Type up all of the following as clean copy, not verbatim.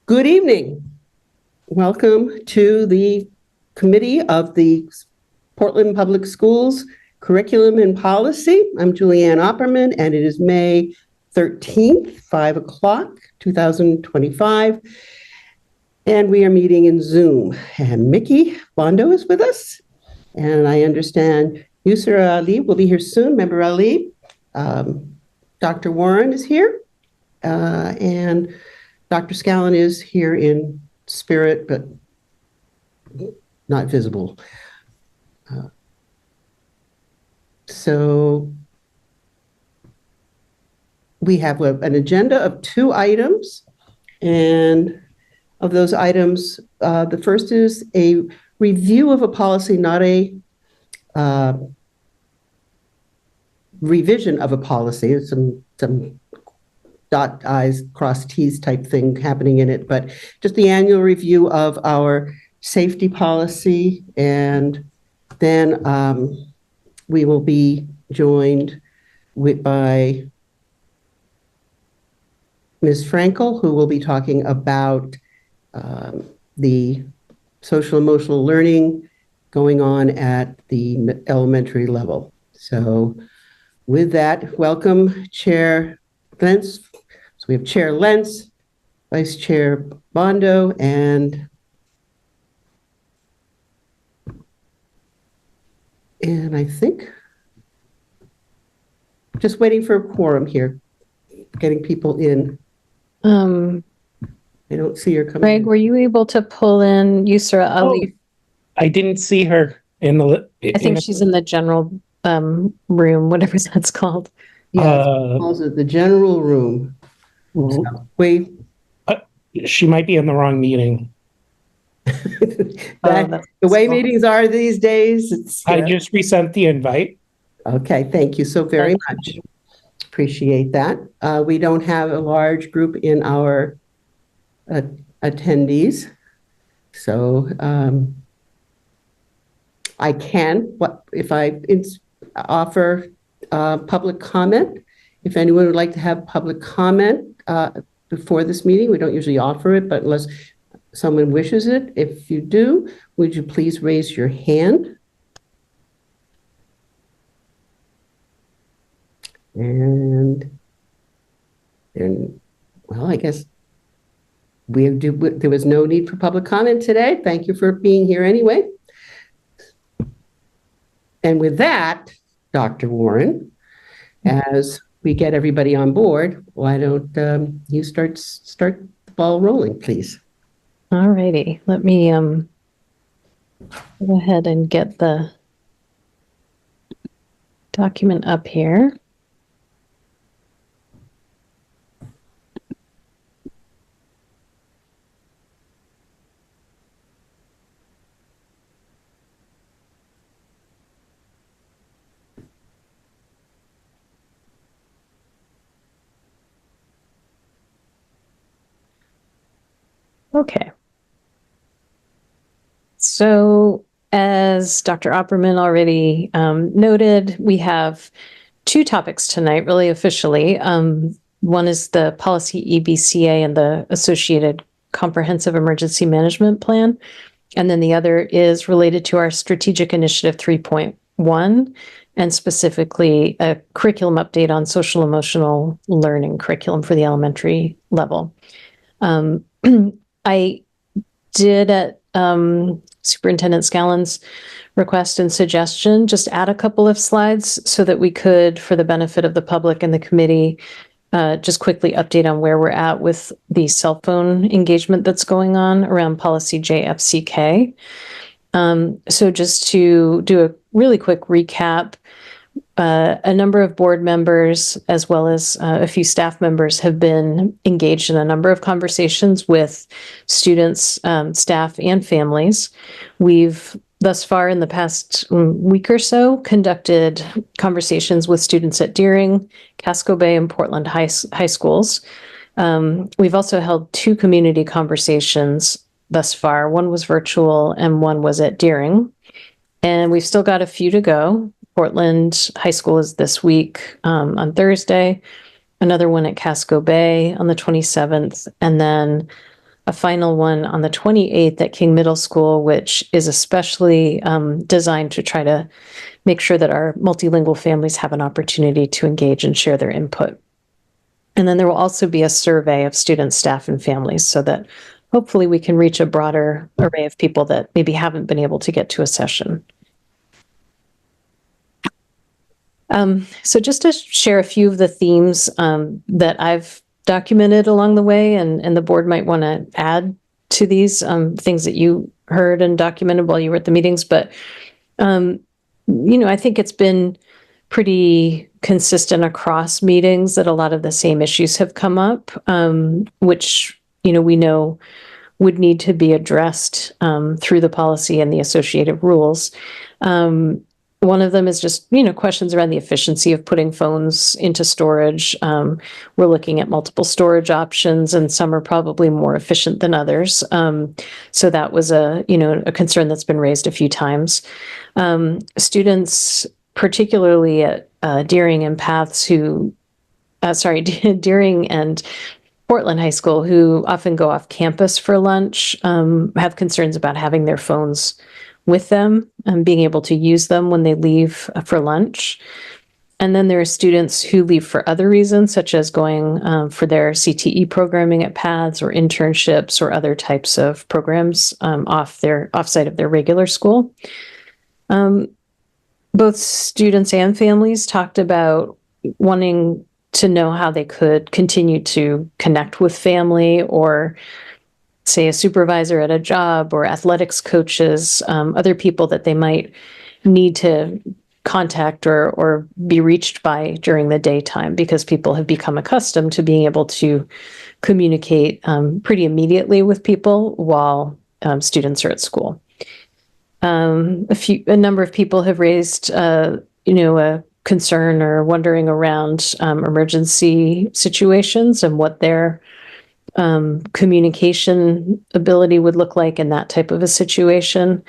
Good evening. Welcome to the Committee of the Portland Public Schools Curriculum and Policy. I'm Julianne Opperman, and it is May 13th, 5 o'clock, 2025. And we are meeting in Zoom. And Mickey Bondo is with us. And I understand Yusra Ali will be here soon. Member Ali. Dr. Warren is here. And Dr. Scallon is here in spirit, but not visible. So we have an agenda of 2 items, and of those items, the first is a review of a policy, not a revision of a policy. Some dot I's, cross T's type thing happening in it, but just the annual review of our safety policy. And then we will be joined by Ms. Frankel, who will be talking about the social emotional learning going on at the elementary level. So with that, welcome Chair Lentz. So we have Chair Lentz, Vice Chair Bondo, and I think just waiting for a quorum here, getting people in. I don't see her coming. Greg, were you able to pull in Yusra Ali? I didn't see her in the. I think she's in the general room, whatever that's called. Yeah, also the general room. So, wait. She might be in the wrong meeting. The way meetings are these days. I just resent the invite. Okay, thank you so very much. Appreciate that. We don't have a large group in our attendees, so I can, if I offer public comment. If anyone would like to have public comment before this meeting, we don't usually offer it, but unless someone wishes it, if you do, would you please raise your hand? And well, I guess there was no need for public comment today. Thank you for being here anyway. And with that, Dr. Warren, as we get everybody on board, why don't you start the ball rolling, please? All righty. Let me go ahead and get the document up here. Okay. So as Dr. Opperman already noted, we have 2 topics tonight, really officially. One is the policy EBCA and the associated comprehensive emergency management plan. And then the other is related to our strategic initiative 3.1 and specifically a curriculum update on social emotional learning curriculum for the elementary level. I did at Superintendent Scallon's request and suggestion, just add a couple of slides so that we could, for the benefit of the public and the committee, just quickly update on where we're at with the cell phone engagement that's going on around policy JFCK. So just to do a really quick recap, a number of board members, as well as a few staff members, have been engaged in a number of conversations with students, staff, and families. We've thus far in the past week or so conducted conversations with students at Deering, Casco Bay, and Portland high schools. We've also held 2 community conversations thus far. One was virtual and one was at Deering. And we've still got a few to go. Portland High School is this week on Thursday, another one at Casco Bay on the 27th, and then a final one on the 28th at King Middle School, which is especially designed to try to make sure that our multilingual families have an opportunity to engage and share their input. And then there will also be a survey of students, staff, and families so that hopefully we can reach a broader array of people that maybe haven't been able to get to a session. So just to share a few of the themes that I've documented along the way, and the board might want to add to these things that you heard and documented while you were at the meetings. But, I think it's been pretty consistent across meetings that a lot of the same issues have come up, which, we know would need to be addressed through the policy and the associated rules. One of them is just, questions around the efficiency of putting phones into storage. We're looking at multiple storage options, and some are probably more efficient than others. So that was a concern that's been raised a few times. Students, particularly at Deering and Deering and Portland High School, who often go off campus for lunch, have concerns about having their phones with them and being able to use them when they leave for lunch. And then there are students who leave for other reasons, such as going for their CTE programming at PATHS or internships or other types of programs offsite of their regular school. Both students and families talked about wanting to know how they could continue to connect with family, or say a supervisor at a job, or athletics coaches, other people that they might need to contact or be reached by during the daytime, because people have become accustomed to being able to communicate pretty immediately with people while students are at school. A number of people have raised, a concern or wondering around emergency situations and what their communication ability would look like in that type of a situation.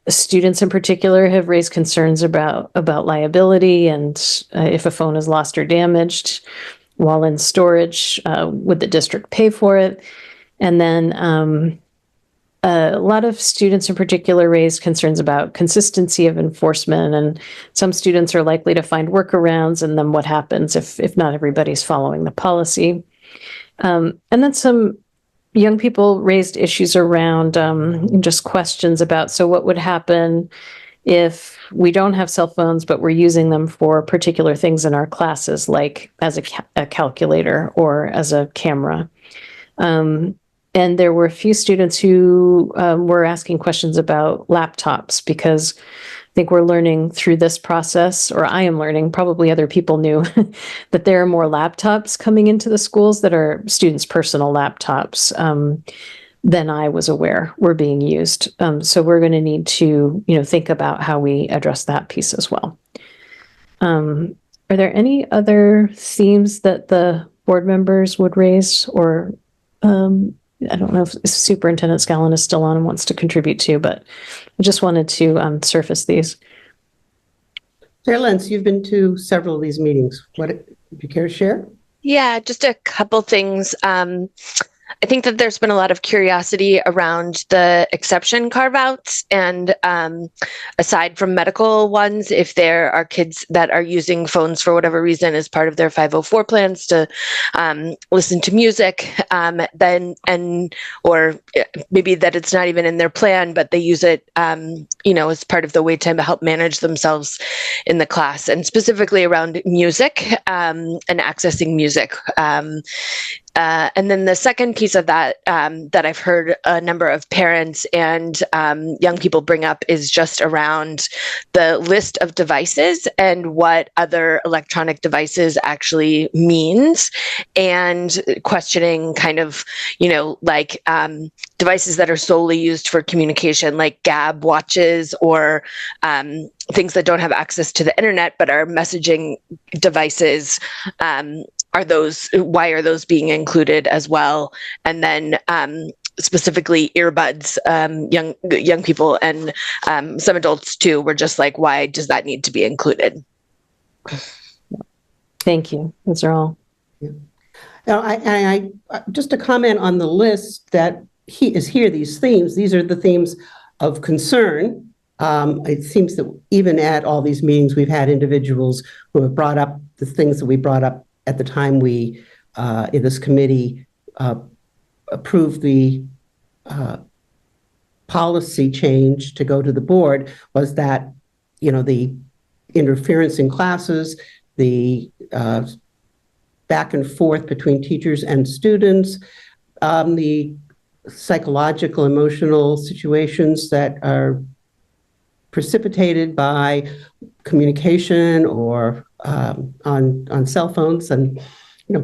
Students in particular have raised concerns about liability, and if a phone is lost or damaged while in storage, would the district pay for it? And then a lot of students in particular raised concerns about consistency of enforcement, and some students are likely to find workarounds, and then what happens if not everybody's following the policy. And then some young people raised issues around just questions about, so what would happen if we don't have cell phones, but we're using them for particular things in our classes, like as a calculator or as a camera. And there were a few students who were asking questions about laptops, because I think we're learning through this process, or I am learning, probably other people knew, that there are more laptops coming into the schools that are students' personal laptops than I was aware were being used. So we're going to need to, think about how we address that piece as well. Are there any other themes that the board members would raise, or I don't know if Superintendent Scallon is still on and wants to contribute too, but I just wanted to surface these. Sarah Lentz, you've been to several of these meetings. What would you care to share? Yeah, just a couple things. I think that there's been a lot of curiosity around the exception carve-outs, and aside from medical ones, if there are kids that are using phones for whatever reason as part of their 504 plans to listen to music, or maybe that it's not even in their plan, but they use it, as part of the wait time to help manage themselves in the class, and specifically around music and accessing music. And then the second piece of that that I've heard a number of parents and young people bring up is just around the list of devices and what other electronic devices actually means, and questioning kind of, like devices that are solely used for communication, like Gab watches, or things that don't have access to the internet but are messaging devices. Why are those being included as well? And then specifically earbuds, young people and some adults too were just like, why does that need to be included? Thank you. Those are all. Yeah. Now, just a comment on the list that is here, these themes, these are the themes of concern. It seems that even at all these meetings, we've had individuals who have brought up the things that we brought up at the time we, in this committee, approved the policy change to go to the board, was that, the interference in classes, the back and forth between teachers and students, the psychological, emotional situations that are precipitated by communication or on cell phones, and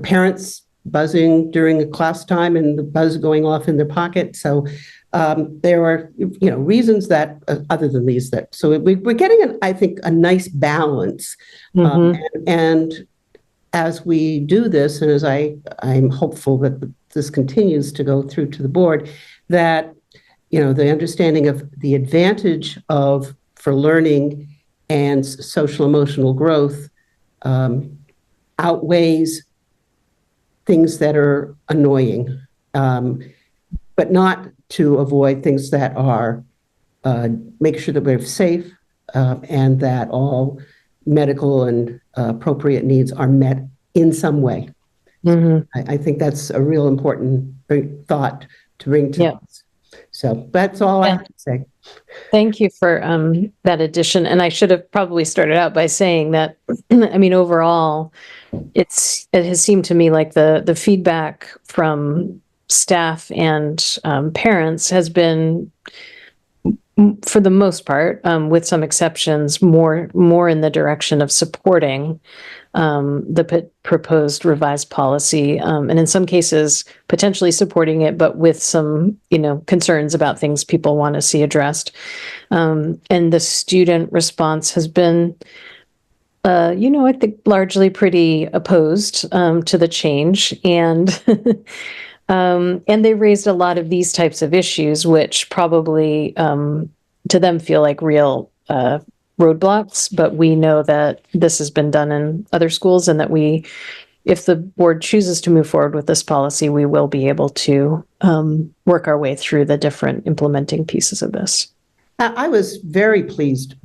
parents buzzing during a class time and the buzz going off in their pocket. So there are reasons that other than these, that so we're getting I think a nice balance. And as we do this, and as I'm hopeful that this continues to go through to the board, that the understanding of the advantage for learning and social emotional growth outweighs things that are annoying, but not to avoid things that are make sure that we're safe and that all medical and appropriate needs are met in some way. I think that's a real important thought to bring to us. So that's all I have to say. Thank you for that addition. And I should have probably started out by saying that, I mean, overall, it has seemed to me like the feedback from staff and parents has been, for the most part, with some exceptions, more in the direction of supporting the proposed revised policy, and in some cases potentially supporting it, but with some concerns about things people want to see addressed. And the student response has been, I think largely pretty opposed to the change, and they raised a lot of these types of issues, which probably to them feel like real roadblocks, but we know that this has been done in other schools, and that if the board chooses to move forward with this policy, we will be able to work our way through the different implementing pieces of this. I was very pleased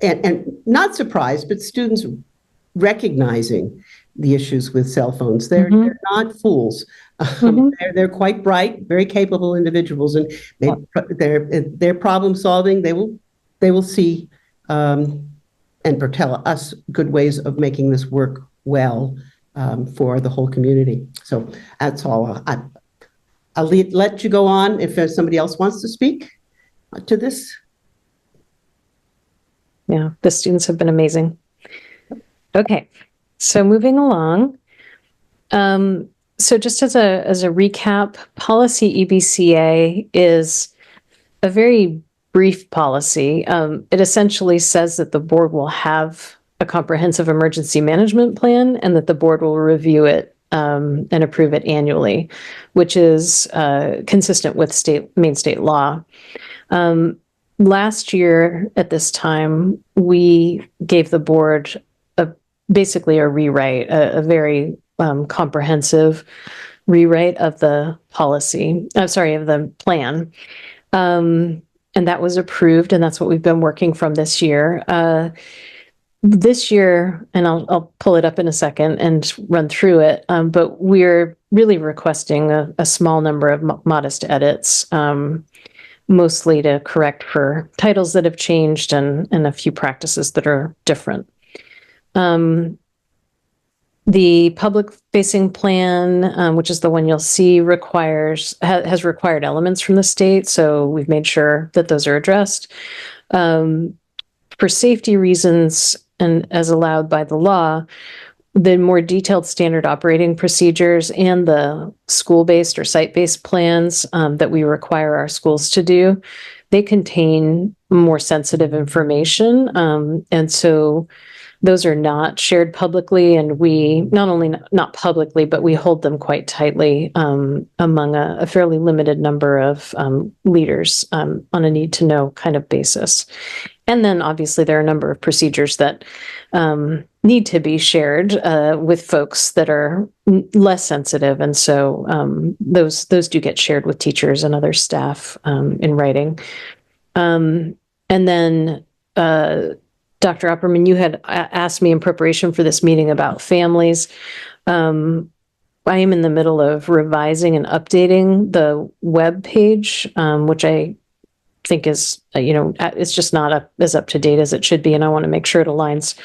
and not surprised, but students recognizing the issues with cell phones. They're not fools. They're quite bright, very capable individuals, and they're problem solving. They will see and tell us good ways of making this work well for the whole community. So that's all. I'll let you go on if somebody else wants to speak to this. Yeah, the students have been amazing. Okay, so moving along. So just as a recap, policy EBCA is a very brief policy. It essentially says that the board will have a comprehensive emergency management plan, and that the board will review it and approve it annually, which is consistent with Maine state law. Last year at this time, we gave the board basically a rewrite, a very comprehensive rewrite of the policy, of the plan. And that was approved, and that's what we've been working from this year. This year, and I'll pull it up in a second and run through it, but we're really requesting a small number of modest edits, mostly to correct for titles that have changed and a few practices that are different. The public-facing plan, which is the one you'll see, has required elements from the state, so we've made sure that those are addressed. For safety reasons, and as allowed by the law, the more detailed standard operating procedures and the school-based or site-based plans that we require our schools to do, they contain more sensitive information, and so those are not shared publicly, and we not only not publicly, but we hold them quite tightly among a fairly limited number of leaders on a need-to-know kind of basis. And then obviously there are a number of procedures that need to be shared with folks that are less sensitive, and so those do get shared with teachers and other staff in writing. And then Dr. Opperman, you had asked me in preparation for this meeting about families. I am in the middle of revising and updating the web page, which I think is, it's just not as up to date as it should be. And I want to make sure it aligns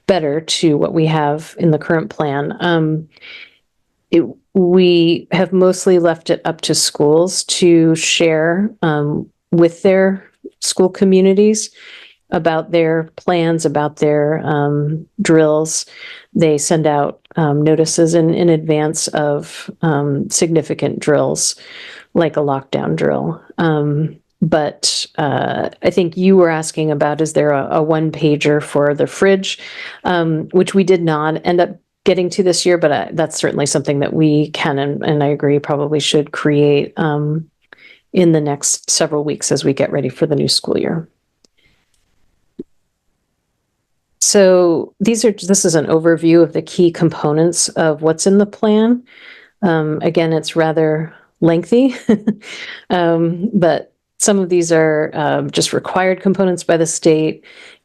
better to what we have in the current plan. We have mostly left it up to schools to share with their school communities about their plans, about their drills. They send out notices in advance of significant drills, like a lockdown drill. But I think you were asking about, is there a one-pager for the fridge, which we did not end up getting to this year, but that's certainly something that we can, and I agree, probably should create in the next several weeks as we get ready for the new school year. So this is an overview of the key components of what's in the plan. Again, it's rather lengthy, but some of these are just required components by the state,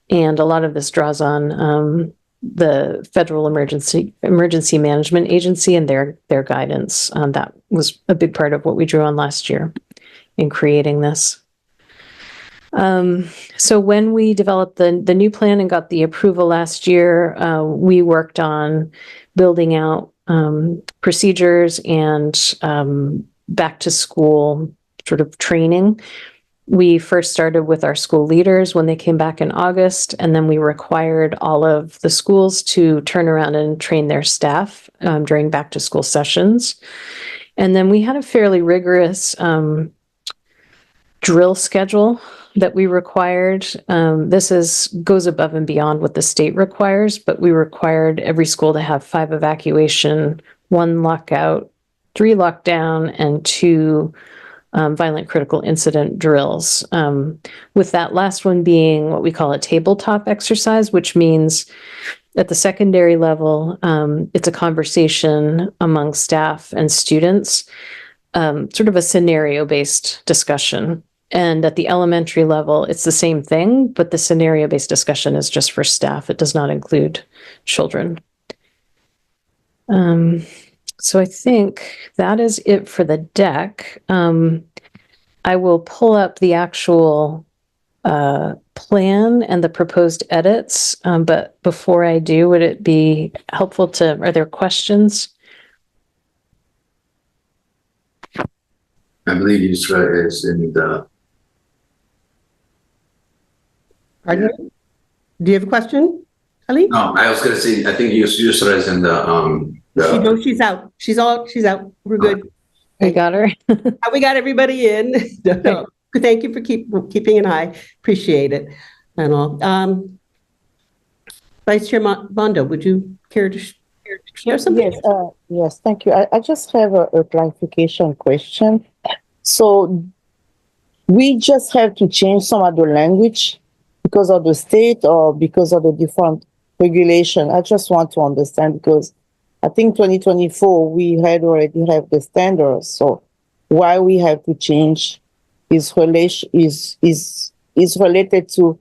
and a lot of this draws on the Federal Emergency Management Agency and their guidance. That was a big part of what we drew on last year in creating this. So when we developed the new plan and got the approval last year, we worked on building out procedures and back to school sort of training. We first started with our school leaders when they came back in August, and then we required all of the schools to turn around and train their staff during back to school sessions. And then we had a fairly rigorous drill schedule that we required. This goes above and beyond what the state requires, but we required every school to have 5 evacuation, 1 lockout, 3 lockdown, and 2 violent critical incident drills. With that last one being what we call a tabletop exercise, which means at the secondary level, it's a conversation among staff and students, sort of a scenario-based discussion. And at the elementary level, it's the same thing, but the scenario-based discussion is just for staff. It does not include children. So I think that is it for the deck. I will pull up the actual plan and the proposed edits, but before I do, would it be helpful are there questions? I believe Yusra is in the. Pardon me? Do you have a question, Ali? No, I was going to say, I think Yusra is in the. She's out. She's out. We're good. We got her. We got everybody in. No. Thank you for keeping an eye. Appreciate it. And all. Vice Chair Bondo, would you care to share something? Yes, thank you. I just have a clarification question. So we just have to change some of the language because of the state or because of the different regulation? I just want to understand, because I think 2024 we had already have the standards. So why we have to change is related to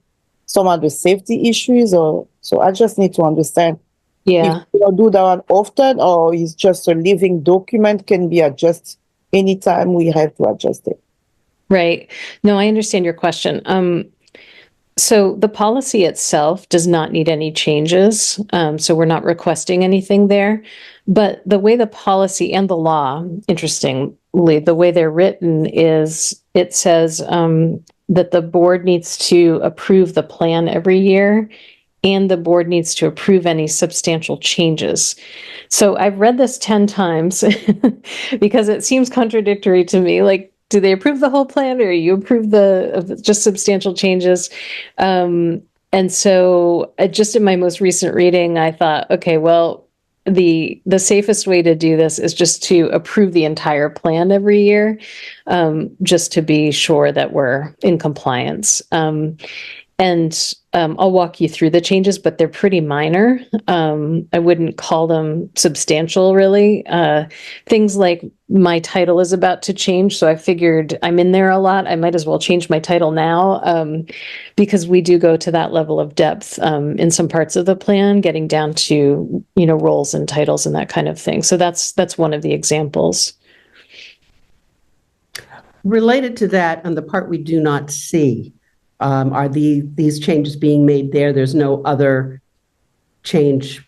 some of the safety issues, or so I just need to understand. Yeah. If you do that one often, or is just a living document can be adjusted anytime we have to adjust it. Right. No, I understand your question. So the policy itself does not need any changes. So we're not requesting anything there. But the way the policy and the law, interestingly, the way they're written is it says that the board needs to approve the plan every year, and the board needs to approve any substantial changes. So I've read this 10 times because it seems contradictory to me. Like, do they approve the whole plan, or you approve just substantial changes? And so just in my most recent reading, I thought, okay, well, the safest way to do this is just to approve the entire plan every year, just to be sure that we're in compliance. And I'll walk you through the changes, but they're pretty minor. I wouldn't call them substantial, really. Things like my title is about to change, so I figured I'm in there a lot. I might as well change my title now, because we do go to that level of depth in some parts of the plan, getting down to, you know, roles and titles and that kind of thing. So that's one of the examples. Related to that, on the part we do not see, are these changes being made there? There's no other change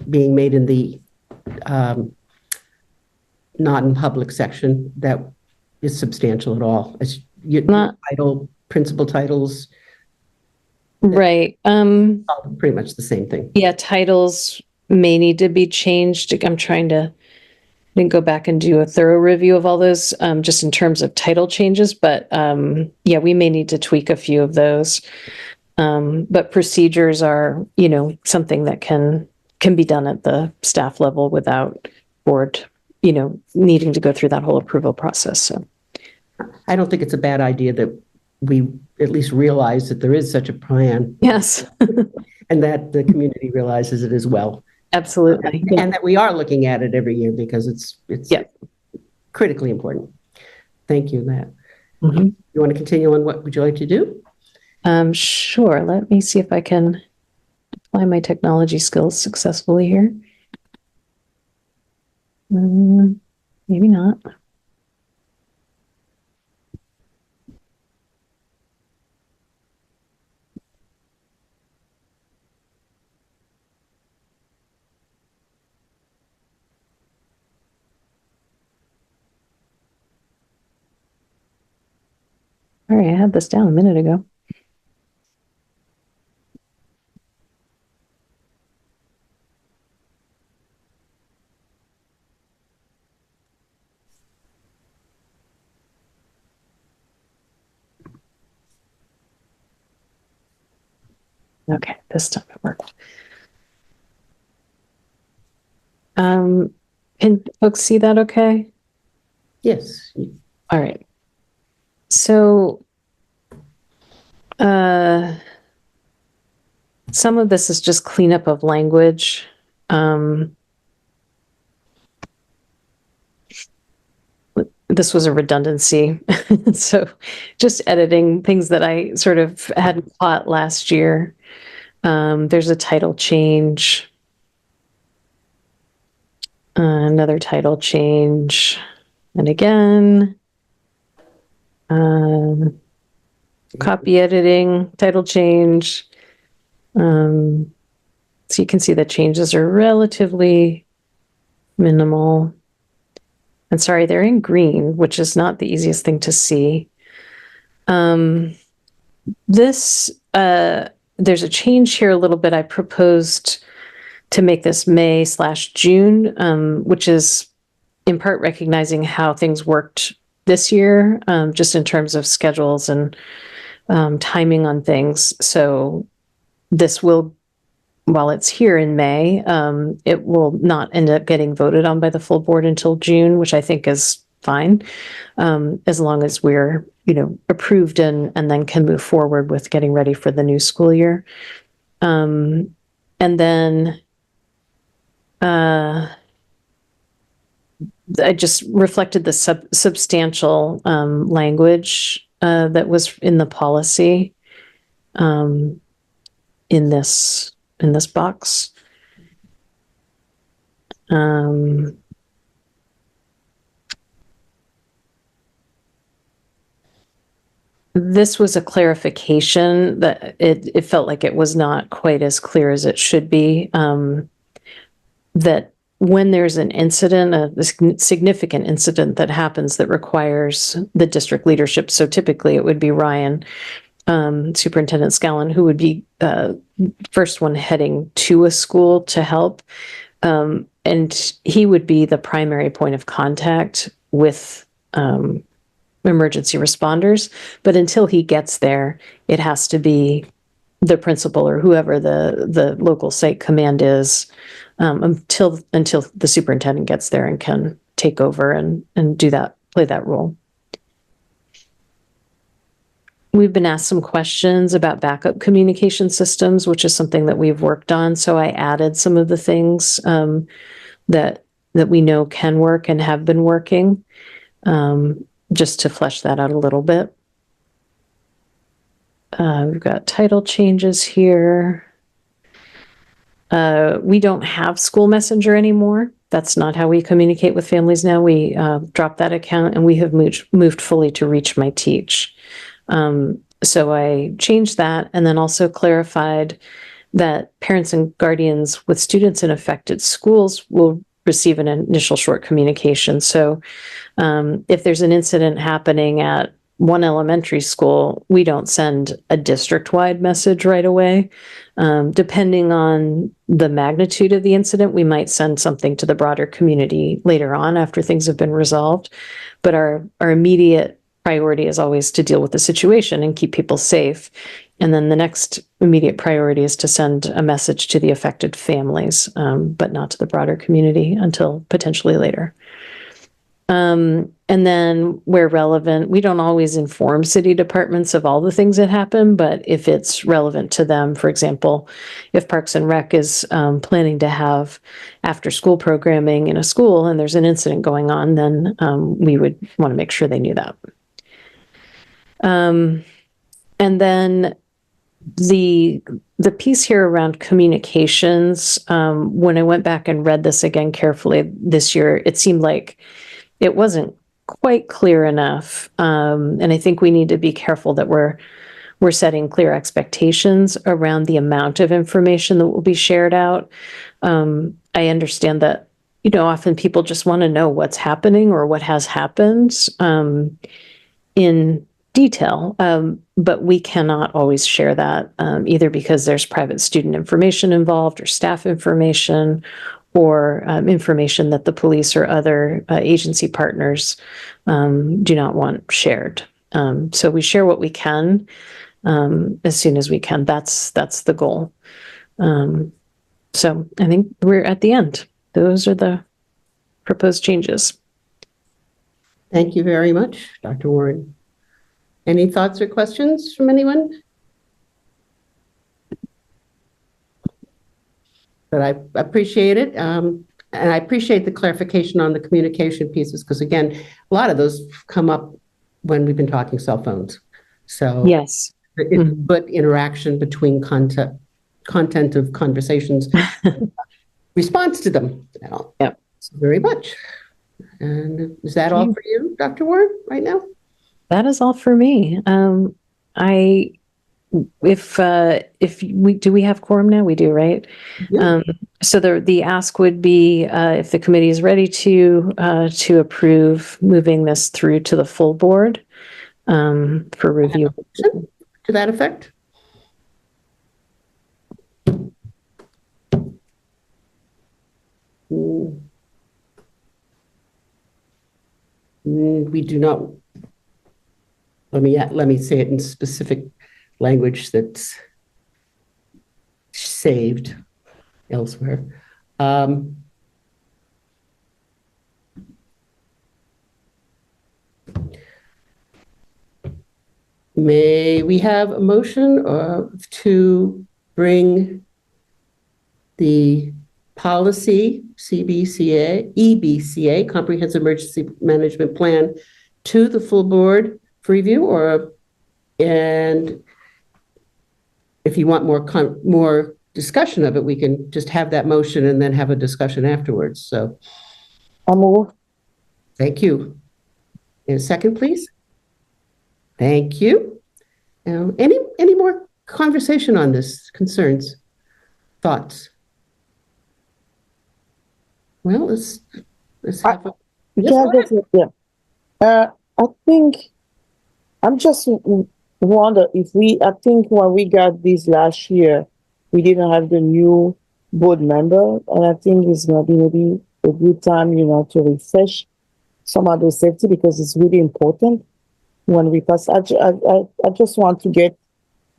being made in the not in public section that is substantial at all? It's Not title, principal titles, right. all pretty much the same thing. Yeah, titles may need to be changed. I'm trying to didn't go back and do a thorough review of all those, just in terms of title changes, but yeah, we may need to tweak a few of those. But procedures are, you know, something that can be done at the staff level without board, you know, needing to go through that whole approval process. So I don't think it's a bad idea that we at least realize that there is such a plan yes, and that the community realizes it as well. absolutely. And that we are looking at it every year because it's Yeah. critically important. Thank you, Matt. Mhm. You want to continue on? What would you like to do? Sure. Let me see if I can apply my technology skills successfully here. Maybe not. All right, I had this down a minute ago. Okay, this time it worked. Can folks see that okay? Yes. All right. So, some of this is just cleanup of language. This was a redundancy. So just editing things that I sort of hadn't caught last year. There's a title change. Another title change. And again, copy editing, title change. So you can see the changes are relatively minimal. And sorry, they're in green, which is not the easiest thing to see. There's a change here a little bit. I proposed to make this May/June, which is in part recognizing how things worked this year, just in terms of schedules and timing on things. So this will, while it's here in May, it will not end up getting voted on by the full board until June, which I think is fine, as long as we're, you know, approved and then can move forward with getting ready for the new school year. And then I just reflected the substantial language that was in the policy in this box. This was a clarification that it felt like it was not quite as clear as it should be. That when there's an incident, a significant incident that happens that requires the district leadership, so typically it would be Ryan, Superintendent Scallon, who would be first one heading to a school to help. And he would be the primary point of contact with emergency responders. But until he gets there, it has to be the principal or whoever the local site command is, until the superintendent gets there and can take over and do that, play that role. we've been asked some questions about backup communication systems, which is something that we've worked on. So I added some of the things that we know can work and have been working, just to flesh that out a little bit. We've got title changes here. We don't have School Messenger anymore. That's not how we communicate with families now. We dropped that account and we have moved fully to Reach My Teach. So I changed that and then also clarified that parents and guardians with students in affected schools will receive an initial short communication. So if there's an incident happening at one elementary school, we don't send a district-wide message right away. Depending on the magnitude of the incident, we might send something to the broader community later on after things have been resolved. But our immediate priority is always to deal with the situation and keep people safe. And then the next immediate priority is to send a message to the affected families, but not to the broader community until potentially later. And then where relevant, we don't always inform city departments of all the things that happen, but if it's relevant to them, for example, if Parks and Rec is planning to have after school programming in a school and there's an incident going on, then we would want to make sure they knew that. And then the piece here around communications, when I went back and read this again carefully this year, it seemed like it wasn't quite clear enough. And I think we need to be careful that we're setting clear expectations around the amount of information that will be shared out. I understand that, often people just want to know what's happening or what has happened in detail, but we cannot always share that either because there's private student information involved or staff information or information that the police or other agency partners do not want shared. So we share what we can as soon as we can. That's the goal. So I think we're at the end. Those are the proposed changes. Thank you very much, Dr. Warren. Any thoughts or questions from anyone? But I appreciate it. And I appreciate the clarification on the communication pieces, because again, a lot of those come up when we've been talking cell phones. So Yes. But interaction between content of conversations, response to them. Yep. Very much. And is that all for you, Dr. Warren, right now? That is all for me. If we have quorum now? We do, right? Yeah. So the ask would be if the committee is ready to approve moving this through to the full board for review. To that effect? We do not. Let me say it in specific language that's saved elsewhere. May we have a motion to bring the policy EBCA, Comprehensive Emergency Management Plan, to the full board for review, and if you want more discussion of it, we can just have that motion and then have a discussion afterwards. So I'll move. Thank you. And a second, please. Thank you. Any more conversation on this? Concerns? Thoughts? Well, let's have a... I think I'm just wonder if I think when we got this last year, we didn't have the new board member, and I think it's gonna be maybe a good time, to refresh some of those safety, because it's really important when we pass. I just want to get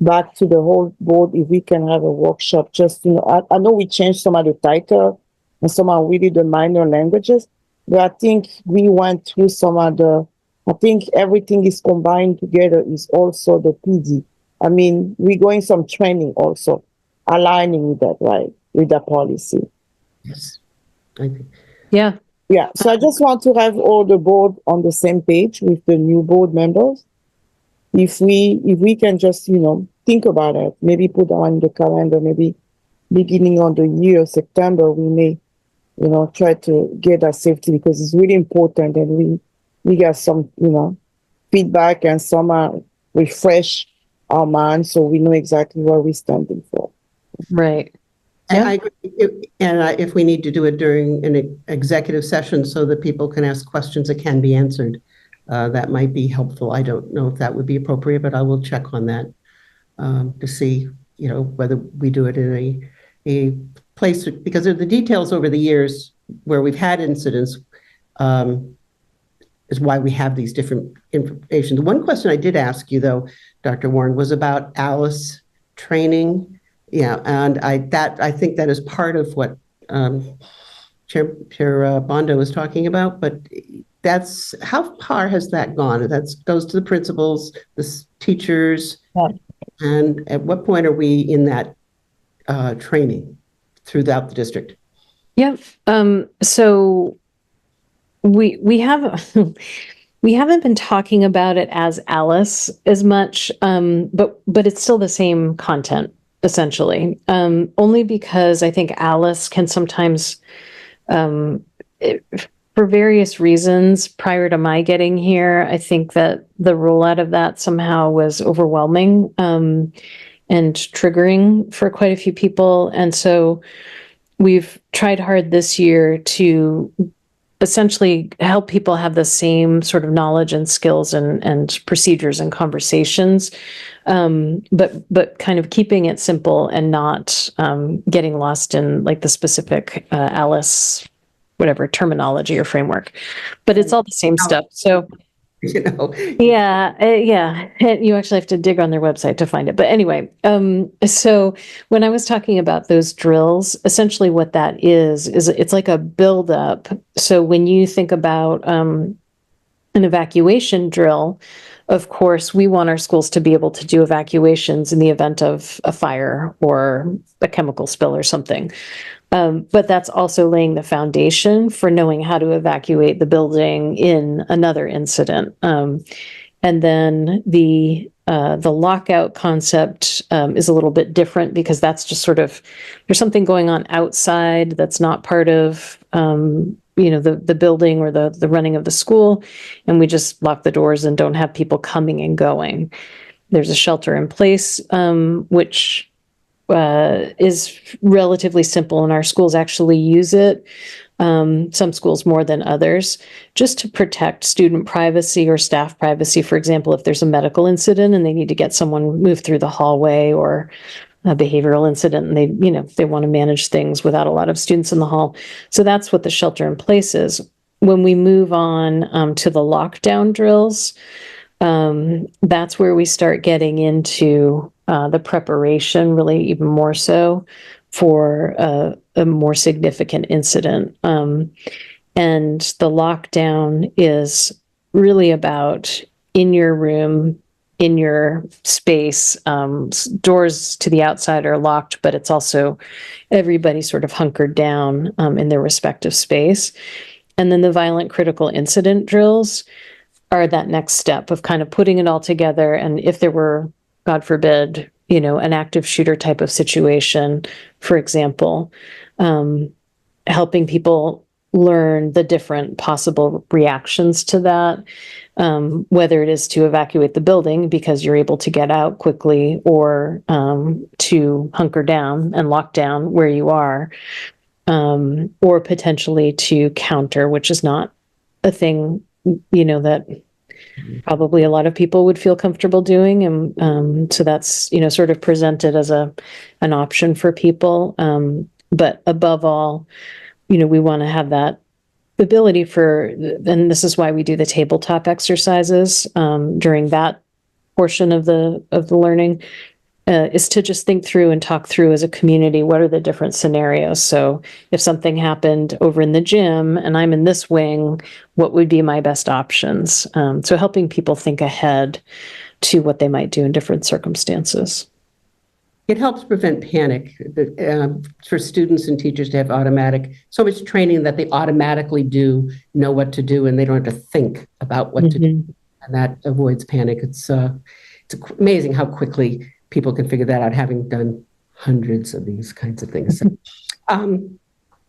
back to the whole board if we can have a workshop. Just I know we changed some of the title and some of really the minor languages, but I think we went through some of the I think everything is combined together is also the PD. I mean, we're going some training also, aligning with that, right? With the policy. Yes. I think. Yeah. Yeah. So I just want to have all the board on the same page with the new board members. If we can just, think about it, maybe put on the calendar, maybe beginning of the year, September, we may, try to get that safety because it's really important and we get some, feedback and some refresh our mind so we know exactly what we're standing for. Right. I agree. If we need to do it during an executive session so that people can ask questions that can be answered, that might be helpful. I don't know if that would be appropriate, but I will check on that to see, whether we do it in a place, because of the details over the years where we've had incidents, is why we have these different information. The one question I did ask you, though, Dr. Warren, was about Alice training. Yeah, and I think that is part of what Chair Bondo was talking about, but that's, how far has that gone? That goes to the principals, the teachers, and at what point are we in that training throughout the district? Yep. So we have we haven't been talking about it as Alice as much, but it's still the same content essentially. Only because I think Alice can sometimes, for various reasons, prior to my getting here, I think that the rollout of that somehow was overwhelming and triggering for quite a few people, and so we've tried hard this year to essentially help people have the same sort of knowledge and skills and procedures and conversations, but kind of keeping it simple and not getting lost in like the specific Alice, whatever terminology or framework. But it's all the same stuff. So yeah, you actually have to dig on their website to find it. But anyway, so when I was talking about those drills, essentially what that is it's like a buildup. So when you think about an evacuation drill, of course, we want our schools to be able to do evacuations in the event of a fire or a chemical spill or something. But that's also laying the foundation for knowing how to evacuate the building in another incident. And then the lockout concept is a little bit different because that's just sort of, there's something going on outside that's not part of the building or the running of the school, and we just lock the doors and don't have people coming and going. There's a shelter in place, which is relatively simple, and our schools actually use it. Some schools more than others, just to protect student privacy or staff privacy. For example, if there's a medical incident and they need to get someone moved through the hallway, or a behavioral incident and they want to manage things without a lot of students in the hall. So that's what the shelter in place is. When we move on to the lockdown drills, that's where we start getting into the preparation, really even more so for a more significant incident. And the lockdown is really about in your room, in your space, doors to the outside are locked, but it's also everybody sort of hunkered down in their respective space. And then the violent critical incident drills are that next step of kind of putting it all together. And if there were, God forbid, an active shooter type of situation, for example, helping people learn the different possible reactions to that, whether it is to evacuate the building because you're able to get out quickly, or to hunker down and lock down where you are, or potentially to counter, which is not a thing, that probably a lot of people would feel comfortable doing. And so that's, sort of presented as an option for people. But above all, we want to have that ability and this is why we do the tabletop exercises during that portion of the learning, is to just think through and talk through as a community, what are the different scenarios? So if something happened over in the gym and I'm in this wing, what would be my best options? So helping people think ahead to what they might do in different circumstances. It helps prevent panic for students and teachers to have so much training that they automatically know what to do, and they don't have to think about what to do. And that avoids panic. It's amazing how quickly people can figure that out, having done hundreds of these kinds of things. So,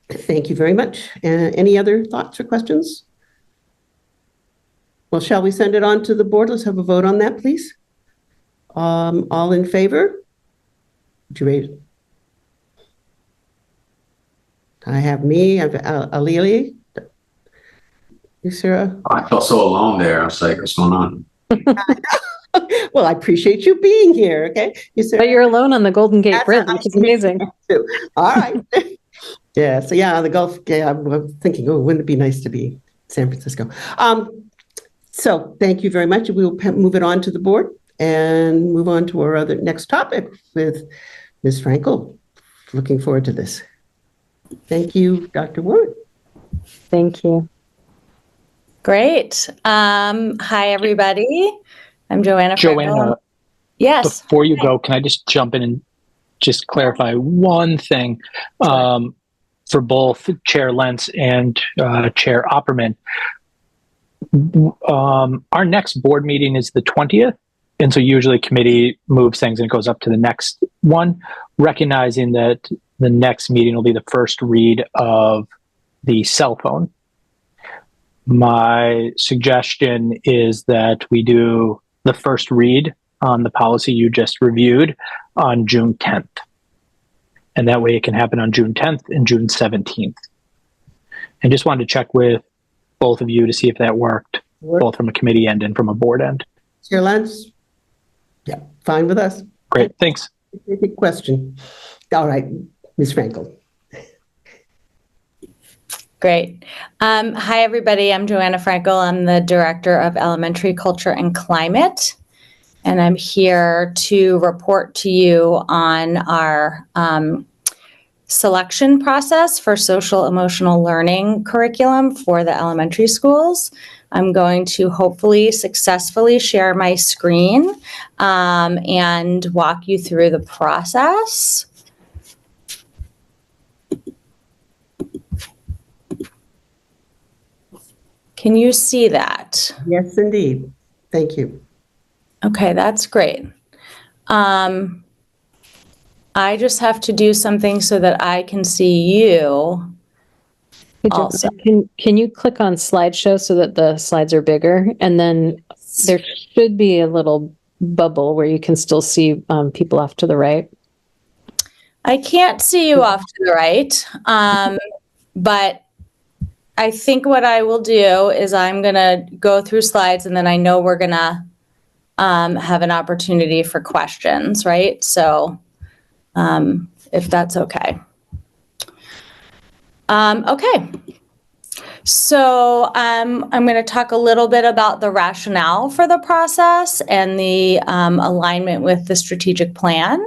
thank you very much. Any other thoughts or questions? Well, shall we send it on to the board? Let's have a vote on that, please. All in favor? Would you raise? I have me. I have Alili. You, Sarah? I felt so alone there. I was like, what's going on? Well, I appreciate you being here. Okay. But you're alone on the Golden Gate Bridge, which is amazing. All right. Yeah. So yeah, the Gulf. Yeah, I'm thinking, oh, wouldn't it be nice to be San Francisco? So thank you very much. We will move it on to the board and move on to our next topic with Ms. Frankel. Looking forward to this. Thank you, Dr. Warren. Thank you. Great. Hi, everybody. I'm Joanna. Joanna, yes. Before you go, can I just jump in and just clarify one thing for both Chair Lentz and Chair Opperman? Our next board meeting is the 20th. And so usually committee moves things and it goes up to the next one, recognizing that the next meeting will be the first read of the cell phone. My suggestion is that we do the first read on the policy you just reviewed on June 10th. And that way it can happen on June 10th and June 17th. And just wanted to check with both of you to see if that worked, both from a committee end and from a board end. Chair Lentz? Yeah, fine with us. Great, thanks. Good question. All right, Ms. Frankel. Great. Hi, everybody. I'm Joanna Frankel. I'm the Director of Elementary Culture and Climate. And I'm here to report to you on our selection process for social emotional learning curriculum for the elementary schools. I'm going to hopefully successfully share my screen and walk you through the process. Can you see that? Yes, indeed. Thank you. Okay, that's great. I just have to do something so that I can see you. Also. Can you click on slideshow so that the slides are bigger? And then there should be a little bubble where you can still see people off to the right. I can't see you off to the right, but I think what I will do is I'm going to go through slides and then I know we're going to have an opportunity for questions, right? So if that's okay. Okay. So I'm going to talk a little bit about the rationale for the process and the alignment with the strategic plan.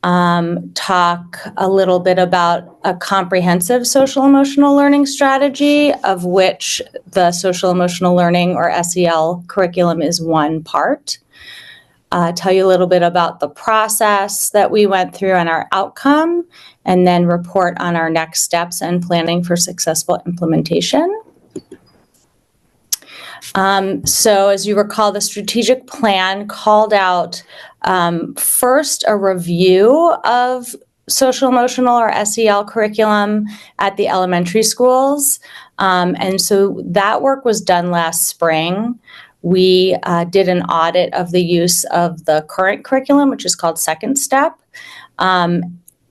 Talk a little bit about a comprehensive social emotional learning strategy, of which the social emotional learning, or SEL, curriculum is one part. Tell you a little bit about the process that we went through and our outcome, and then report on our next steps and planning for successful implementation. So as you recall, the strategic plan called out first a review of social emotional, or SEL, curriculum at the elementary schools. And so that work was done last spring. We did an audit of the use of the current curriculum, which is called Second Step,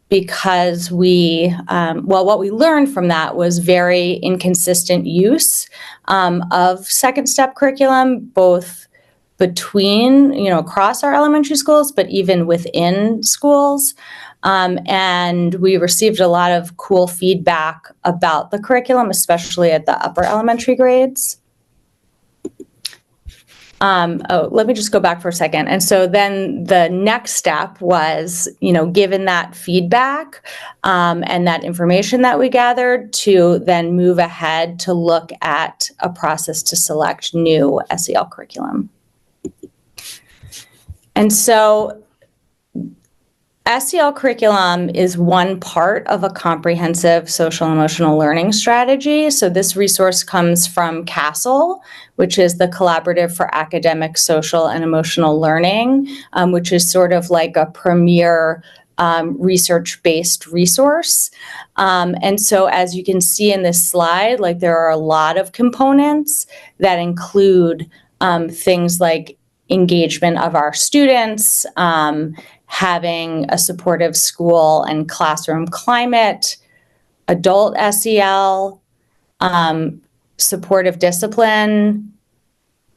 because what we learned from that was very inconsistent use of Second Step curriculum, both between, across our elementary schools, but even within schools. And we received a lot of cool feedback about the curriculum, especially at the upper elementary grades. Let me just go back for a second. And so then the next step was, given that feedback and that information that we gathered, to then move ahead to look at a process to select new SEL curriculum. And so SEL curriculum is one part of a comprehensive social and emotional learning strategy. So this resource comes from CASEL, which is the Collaborative for Academic, Social, and Emotional Learning, which is sort of like a premier research-based resource. And so as you can see in this slide, like there are a lot of components that include things like engagement of our students, having a supportive school and classroom climate, adult SEL, supportive discipline,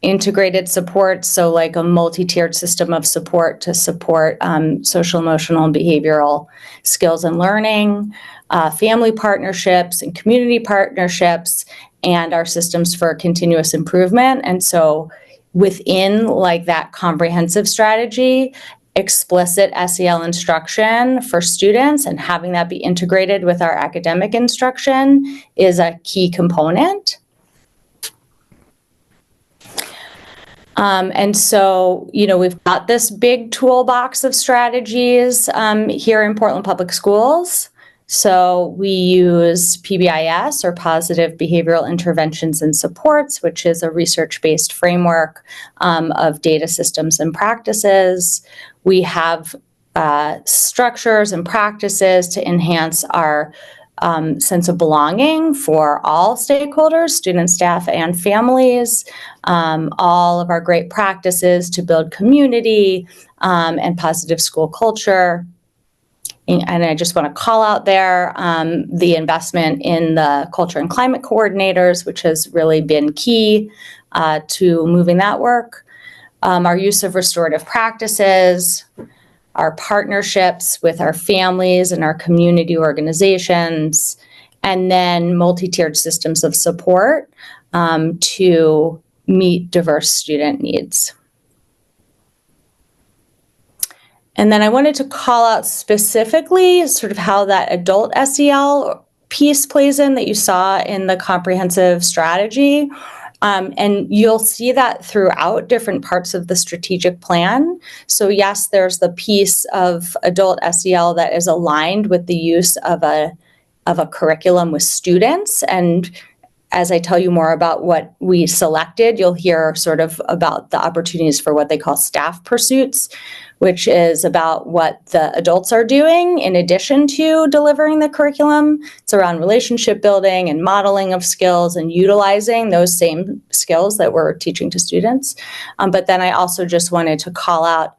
integrated support, so like a multi-tiered system of support to support social, emotional, and behavioral skills and learning, family partnerships and community partnerships, and our systems for continuous improvement. And so within like that comprehensive strategy, explicit SEL instruction for students and having that be integrated with our academic instruction is a key component. And so, we've got this big toolbox of strategies here in Portland Public Schools. So we use PBIS, or Positive Behavioral Interventions and Supports, which is a research-based framework of data systems and practices. We have structures and practices to enhance our sense of belonging for all stakeholders, students, staff, and families. All of our great practices to build community and positive school culture. And I just want to call out there the investment in the culture and climate coordinators, which has really been key to moving that work. Our use of restorative practices, our partnerships with our families and our community organizations, and then multi-tiered systems of support to meet diverse student needs. And then I wanted to call out specifically sort of how that adult SEL piece plays in that you saw in the comprehensive strategy. And you'll see that throughout different parts of the strategic plan. So yes, there's the piece of adult SEL that is aligned with the use of a curriculum with students. And as I tell you more about what we selected, you'll hear sort of about the opportunities for what they call staff pursuits, which is about what the adults are doing in addition to delivering the curriculum. It's around relationship building and modeling of skills and utilizing those same skills that we're teaching to students. But then I also just wanted to call out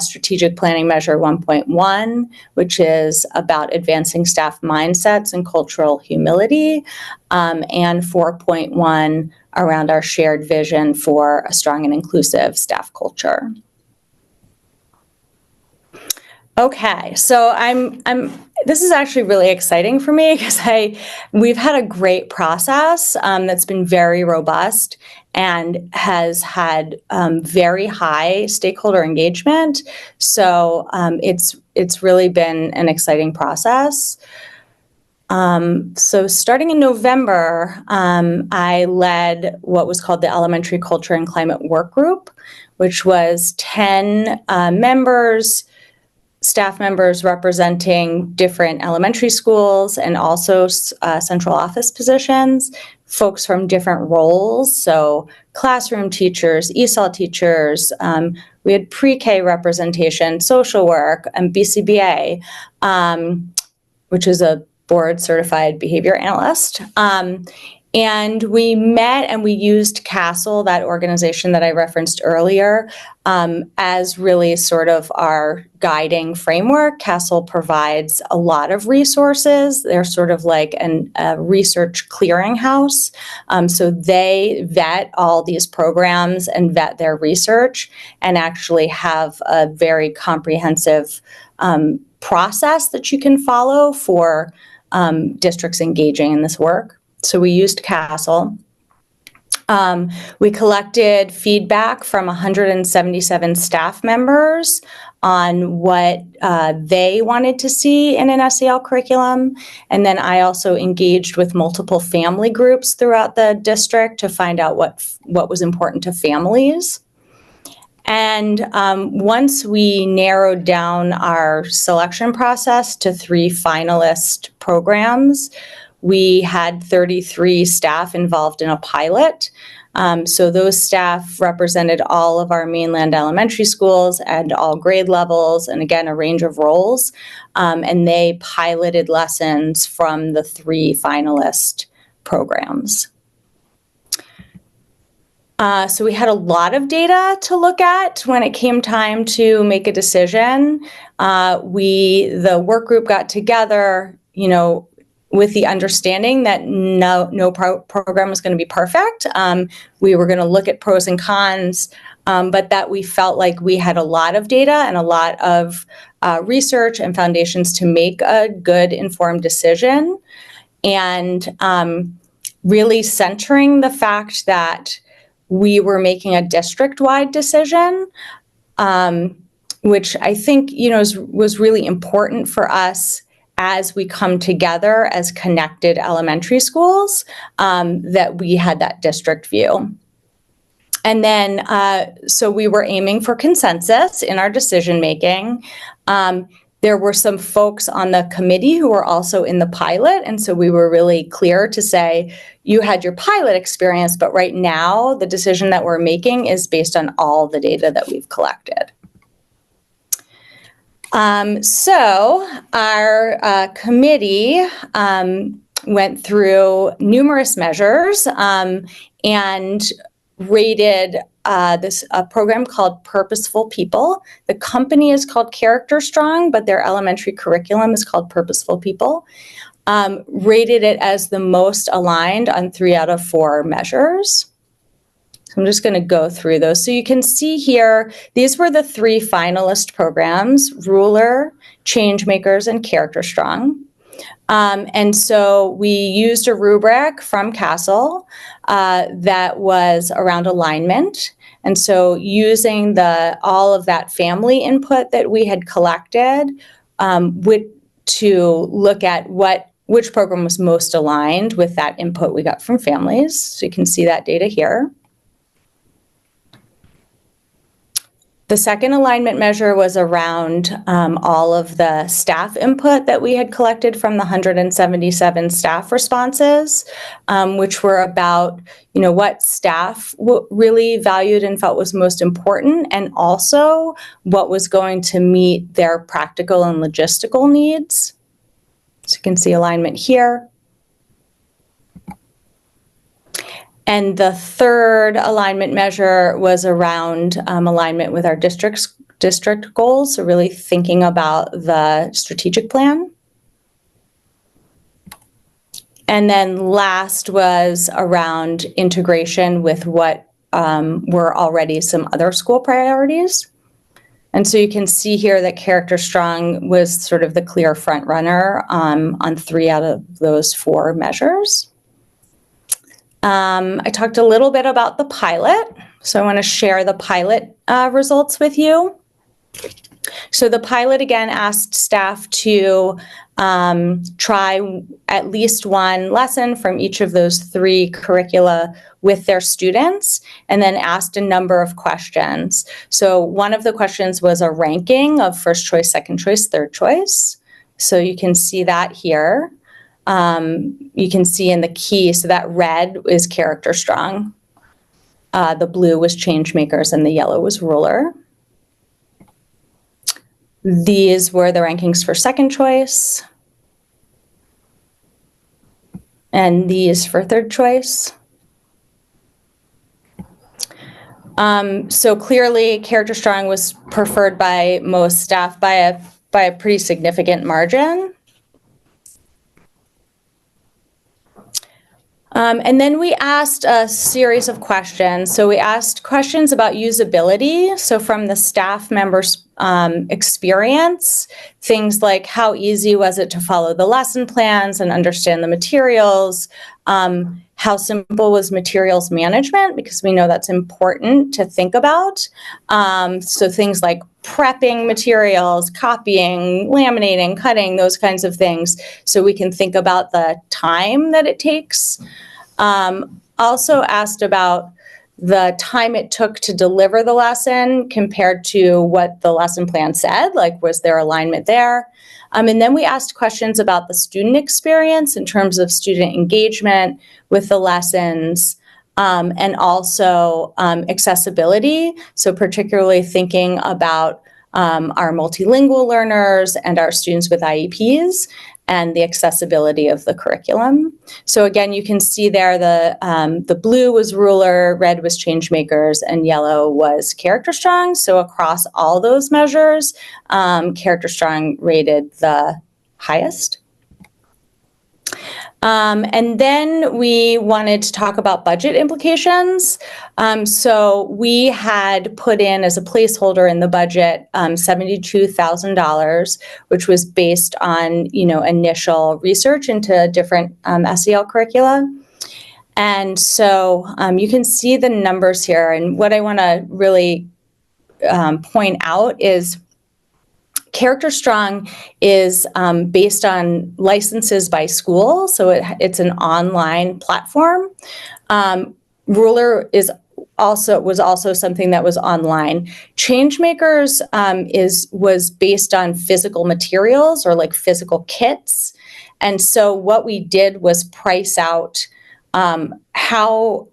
Strategic Planning Measure 1.1, which is about advancing staff mindsets and cultural humility, and 4.1 around our shared vision for a strong and inclusive staff culture. Okay, so this is actually really exciting for me because we've had a great process that's been very robust and has had very high stakeholder engagement. So it's really been an exciting process. So starting in November, I led what was called the Elementary Culture and Climate Work Group, which was 10 members, staff members representing different elementary schools and also central office positions, folks from different roles, so classroom teachers, ESOL teachers, we had pre-K representation, social work, and BCBA, which is a board certified behavior analyst. And we met and we used CASEL, that organization that I referenced earlier, as really sort of our guiding framework. CASEL provides a lot of resources. They're sort of like a research clearinghouse. So they vet all these programs and vet their research and actually have a very comprehensive process that you can follow for districts engaging in this work. So we used CASEL. We collected feedback from 177 staff members on what they wanted to see in an SEL curriculum. And then I also engaged with multiple family groups throughout the district to find out what was important to families. And once we narrowed down our selection process to 3 finalist programs, we had 33 staff involved in a pilot. So those staff represented all of our mainland elementary schools and all grade levels, and again, a range of roles. And they piloted lessons from the 3 finalist programs. So we had a lot of data to look at when it came time to make a decision. The work group got together, with the understanding that no program was going to be perfect. We were going to look at pros and cons, but that we felt like we had a lot of data and a lot of research and foundations to make a good informed decision. And really centering the fact that we were making a district-wide decision, which I think, was really important for us as we come together as connected elementary schools, that we had that district view. And then, so we were aiming for consensus in our decision-making. There were some folks on the committee who were also in the pilot, and so we were really clear to say, you had your pilot experience, but right now, the decision that we're making is based on all the data that we've collected. So our committee went through numerous measures and rated this program called Purposeful People. The company is called Character Strong, but their elementary curriculum is called Purposeful People. Rated it as the most aligned on 3 out of 4 measures. I'm just going to go through those. So you can see here, these were the 3 finalist programs: Ruler, Changemakers, and Character Strong. And so we used a rubric from Castle that was around alignment. And so using all of that family input that we had collected to look at which program was most aligned with that input we got from families. So you can see that data here. The second alignment measure was around all of the staff input that we had collected from the 177 staff responses, which were about, what staff really valued and felt was most important, and also what was going to meet their practical and logistical needs. So you can see alignment here. And the third alignment measure was around alignment with our district goals, so really thinking about the strategic plan. And then last was around integration with what were already some other school priorities. And so you can see here that Character Strong was sort of the clear front runner on 3 out of those 4 measures. I talked a little bit about the pilot, so I want to share the pilot results with you. So the pilot, again, asked staff to try at least 1 lesson from each of those 3 curricula with their students, and then asked a number of questions. So one of the questions was a ranking of first choice, second choice, third choice. So you can see that here. You can see in the key, so that red is Character Strong, the blue was Changemakers, and the yellow was Ruler. These were the rankings for second choice, and these for third choice. So clearly, Character Strong was preferred by most staff by a pretty significant margin. And then we asked a series of questions. So we asked questions about usability. So from the staff members' experience, things like how easy was it to follow the lesson plans and understand the materials? How simple was materials management? Because we know that's important to think about. So things like prepping materials, copying, laminating, cutting, those kinds of things. So we can think about the time that it takes. Also asked about the time it took to deliver the lesson compared to what the lesson plan said, like was there alignment there? And then we asked questions about the student experience in terms of student engagement with the lessons, and also accessibility. So particularly thinking about our multilingual learners and our students with IEPs and the accessibility of the curriculum. So again, you can see there the blue was ruler, red was change makers, and yellow was character strong. So across all those measures, character strong rated the highest. And then we wanted to talk about budget implications. So we had put in as a placeholder in the budget $72,000, which was based on initial research into different SEL curricula. And so you can see the numbers here. And what I want to really point out is Character Strong is based on licenses by school, so it's an online platform. Ruler was also something that was online. Changemakers was based on physical materials or like physical kits, and so what we did was price out how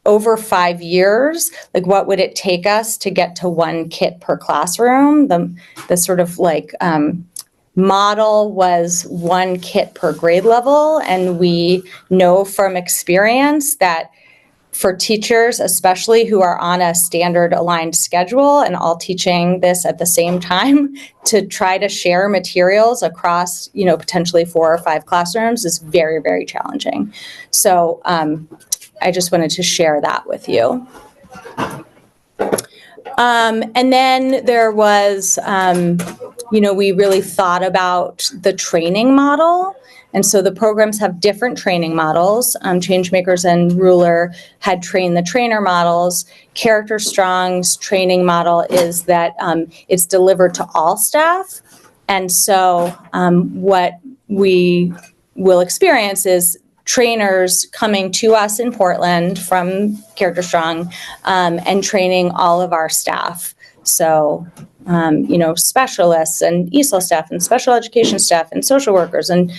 over 5 years, like what would it take us to get to one kit per classroom? The sort of like model was one kit per grade level. And we know from experience that for teachers, especially who are on a standard aligned schedule and all teaching this at the same time, to try to share materials across, potentially 4 or 5 classrooms is very, very challenging. So I just wanted to share that with you. And then there was, we really thought about the training model. And so the programs have different training models. Changemakers and Ruler had trained the trainer models. Character Strong's training model is that it's delivered to all staff. And so what we will experience is trainers coming to us in Portland from Character Strong and training all of our staff. So, specialists and ESOL staff and special education staff and social workers and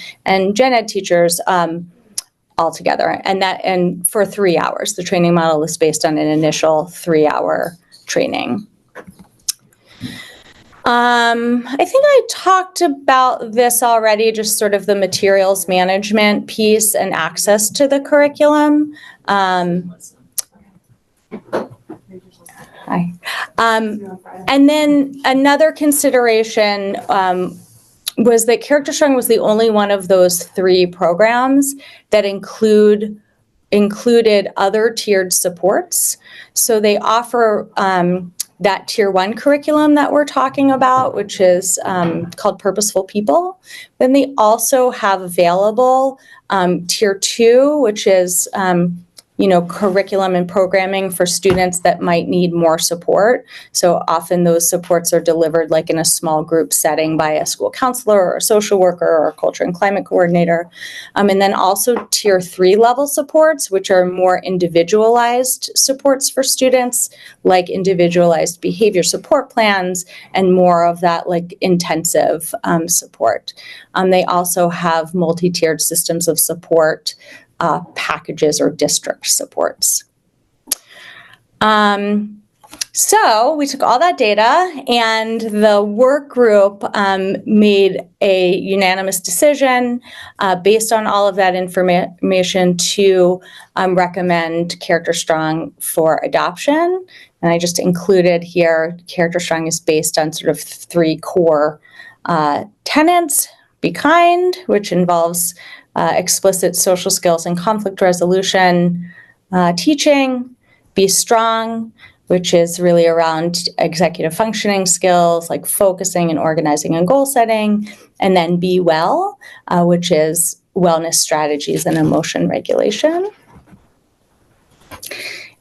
gen ed teachers all together. And for 3 hours, the training model is based on an initial 3-hour training. I think I talked about this already, just sort of the materials management piece and access to the curriculum. And then another consideration was that Character Strong was the only one of those 3 programs that included other tiered supports. So they offer that Tier 1 curriculum that we're talking about, which is called Purposeful People. Then they also have available Tier 2, which is curriculum and programming for students that might need more support. So often those supports are delivered like in a small group setting by a school counselor or a social worker or a culture and climate coordinator. And then also Tier 3 level supports, which are more individualized supports for students, like individualized behavior support plans and more of that like intensive support. They also have multi-tiered systems of support, packages or district supports. So we took all that data and the work group made a unanimous decision based on all of that information to recommend Character Strong for adoption. And I just included here, Character Strong is based on sort of 3 core tenets. Be kind, which involves explicit social skills and conflict resolution teaching. Be strong, which is really around executive functioning skills like focusing and organizing and goal setting. And then be well, which is wellness strategies and emotion regulation.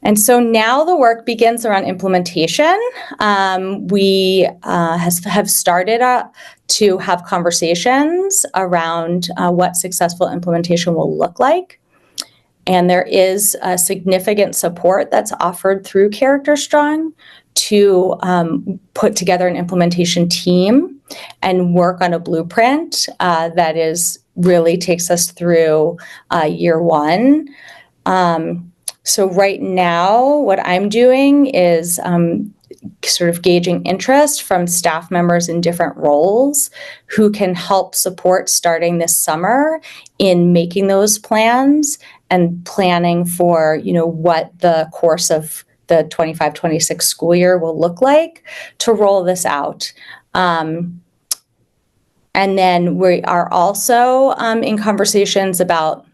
And so now the work begins around implementation. We have started to have conversations around what successful implementation will look like. And there is significant support that's offered through Character Strong to put together an implementation team and work on a blueprint that is really takes us through year one. So right now, what I'm doing is sort of gauging interest from staff members in different roles who can help support starting this summer in making those plans and planning for, you know, what the course of the 25-26 school year will look like to roll this out. And then we are also in conversations about,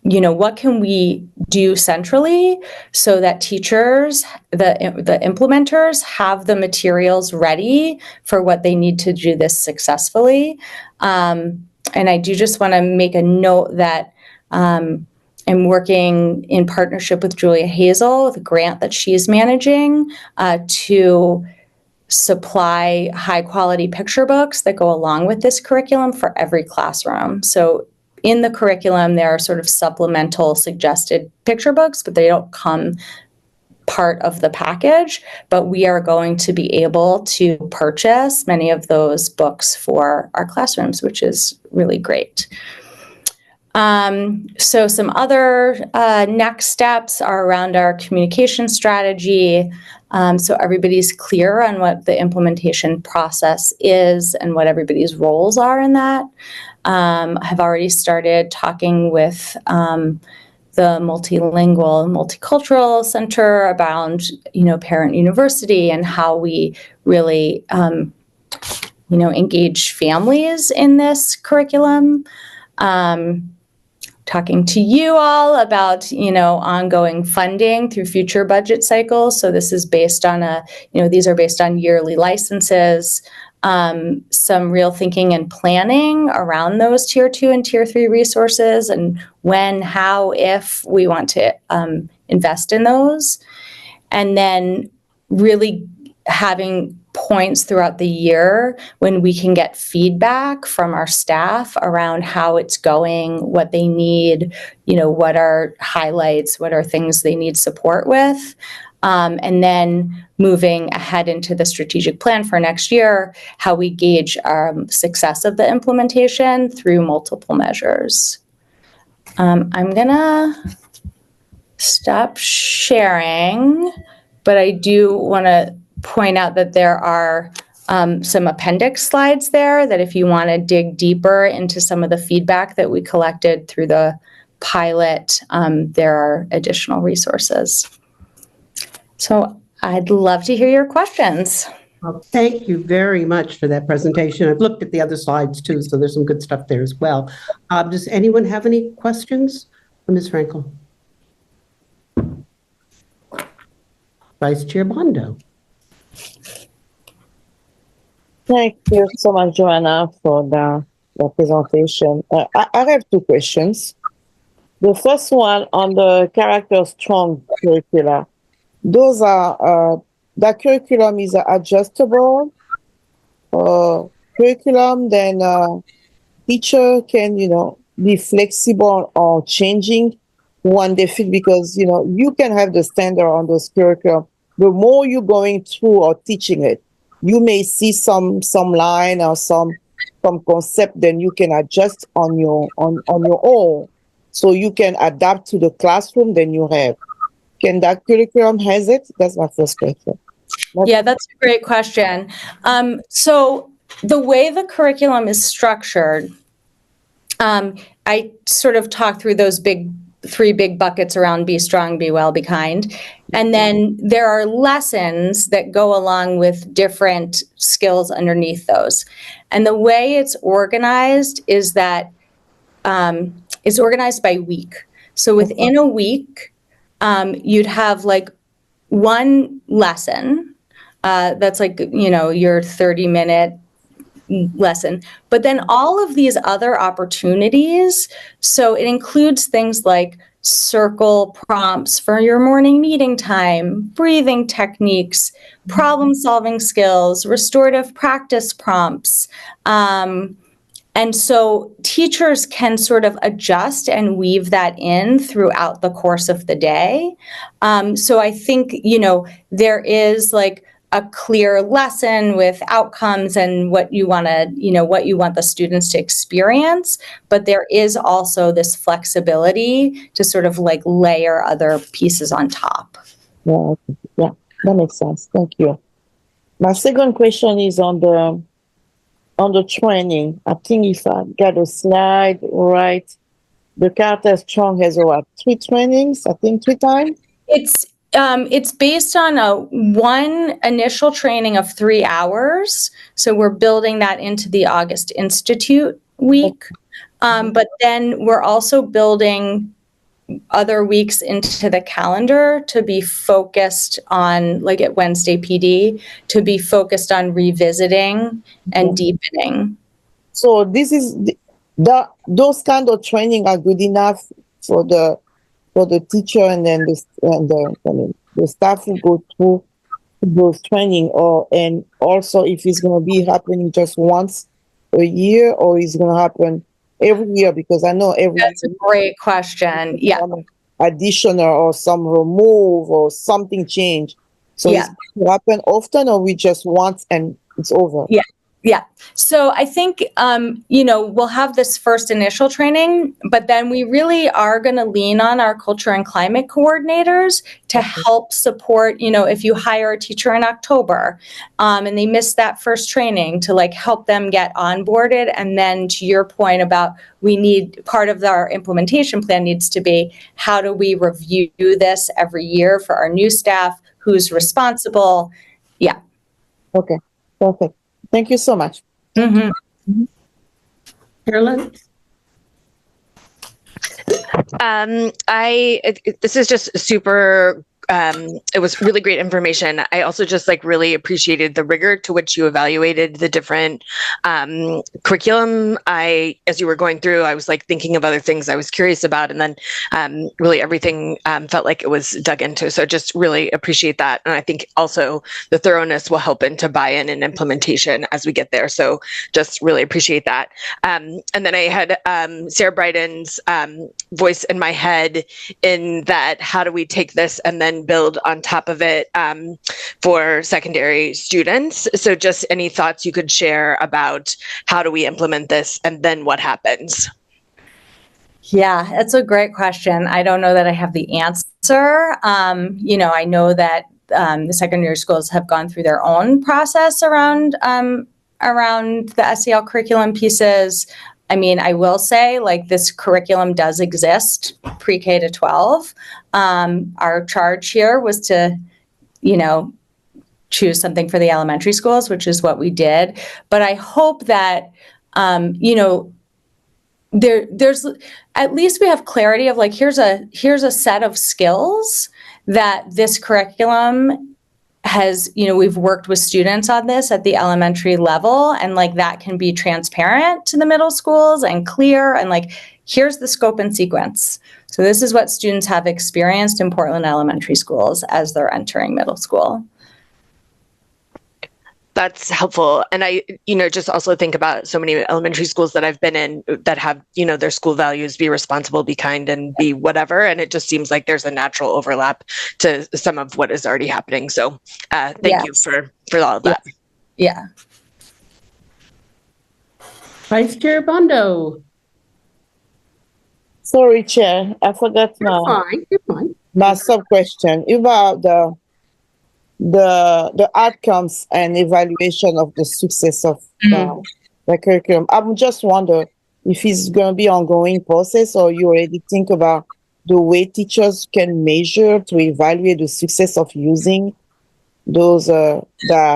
you know, what can we do centrally so that teachers, the implementers, have the materials ready for what they need to do this successfully. And I do just want to make a note that I'm working in partnership with Julia Hazel with a grant that she's managing to supply high quality picture books that go along with this curriculum for every classroom. So in the curriculum, there are sort of supplemental suggested picture books, but they don't come part of the package. But we are going to be able to purchase many of those books for our classrooms, which is really great. So some other next steps are around our communication strategy. So everybody's clear on what the implementation process is and what everybody's roles are in that. I've already started talking with the Multilingual Multicultural Center around, you know, Parent University and how we really, you know, engage families in this curriculum. Talking to you all about, you know, ongoing funding through future budget cycles. So this is based on these are based on yearly licenses, some real thinking and planning around those tier 2 and tier 3 resources and when, how, if we want to invest in those. And then really having points throughout the year when we can get feedback from our staff around how it's going, what they need, you know, what are highlights, what are things they need support with. And then moving ahead into the strategic plan for next year, how we gauge success of the implementation through multiple measures. I'm gonna stop sharing, but I do want to point out that there are some appendix slides there that if you want to dig deeper into some of the feedback that we collected through the pilot, there are additional resources. So I'd love to hear your questions. Well, thank you very much for that presentation. I've looked at the other slides too, so there's some good stuff there as well. Does anyone have any questions for Ms. Frankel? Vice Chair Bondo. Thank you so much, Joanna, for the presentation. I have two questions. The first one on the Character Strong curricula. Those are, that curriculum is adjustable curriculum, then teacher can, you know, be flexible or changing when they feel, because, you know, you can have the standard on those curriculum. The more you're going through or teaching it, you may see some line or some concept, then you can adjust on your own, so you can adapt to the classroom then you have. Can that curriculum has it? That's my first question. Yeah, that's a great question. So the way the curriculum is structured, I sort of talked through those three big buckets around be strong, be well, be kind. And then there are lessons that go along with different skills underneath those. And the way it's organized is that it's organized by week. So within a week, you'd have like one lesson that's like, you know, your 30-minute lesson, but then all of these other opportunities. So it includes things like circle prompts for your morning meeting time, breathing techniques, problem solving skills, restorative practice prompts. And so teachers can sort of adjust and weave that in throughout the course of the day. So I think, there is like a clear lesson with outcomes and what you want the students to experience, but there is also this flexibility to sort of like layer other pieces on top. Yeah, that makes sense. Thank you. My second question is on the training. I think if I got a slide right, the Character Strong has what, 3 trainings? I think 3 times. It's based on one initial training of 3 hours. So we're building that into the August Institute week. But then we're also building other weeks into the calendar to be focused on, like at Wednesday PD, to be focused on revisiting and deepening. So this is those kind of training are good enough for the teacher and then the staff who go through those training, and also if it's going to be happening just once a year or it's going to happen every year, because I know That's a great question. Yeah. Additional or some remove or something change. So it's going to happen often, or we just once and it's over? Yeah. So I think, we'll have this first initial training, but then we really are going to lean on our culture and climate coordinators to help support, if you hire a teacher in October and they missed that first training, to like help them get onboarded. And then to your point about part of our implementation plan needs to be, how do we review this every year for our new staff? Who's responsible? Yeah. Okay. Perfect. Thank you so much. Carolyn? This is just super, it was really great information. I also just really appreciated the rigor to which you evaluated the different curriculum. As you were going through, I was thinking of other things I was curious about, and then really everything felt like it was dug into. So just really appreciate that. And I think also the thoroughness will help into buy-in and implementation as we get there. So just really appreciate that. And then I had Sarah Bryden's voice in my head in that, how do we take this and then build on top of it for secondary students? So just any thoughts you could share about how do we implement this and then what happens? Yeah, that's a great question. I don't know that I have the answer. I know that the secondary schools have gone through their own process around the SEL curriculum pieces. I mean, I will say, this curriculum does exist pre-K to 12. Our charge here was to, choose something for the elementary schools, which is what we did. But I hope that, there's at least we have clarity of here's a set of skills that this curriculum has, we've worked with students on this at the elementary level, and that can be transparent to the middle schools and clear, and here's the scope and sequence. So this is what students have experienced in Portland elementary schools as they're entering middle school. That's helpful. And I, just also think about so many elementary schools that I've been in that have, their school values, be responsible, be kind, and be whatever. And it just seems like there's a natural overlap to some of what is already happening. So thank you for all of that. Yeah. Vice Chair Bondo. Sorry, Chair. I forgot You're fine. my sub-question about the outcomes and evaluation of the success of the curriculum. I'm just wonder if it's going to be ongoing process, or you already think about the way teachers can measure to evaluate the success of using those the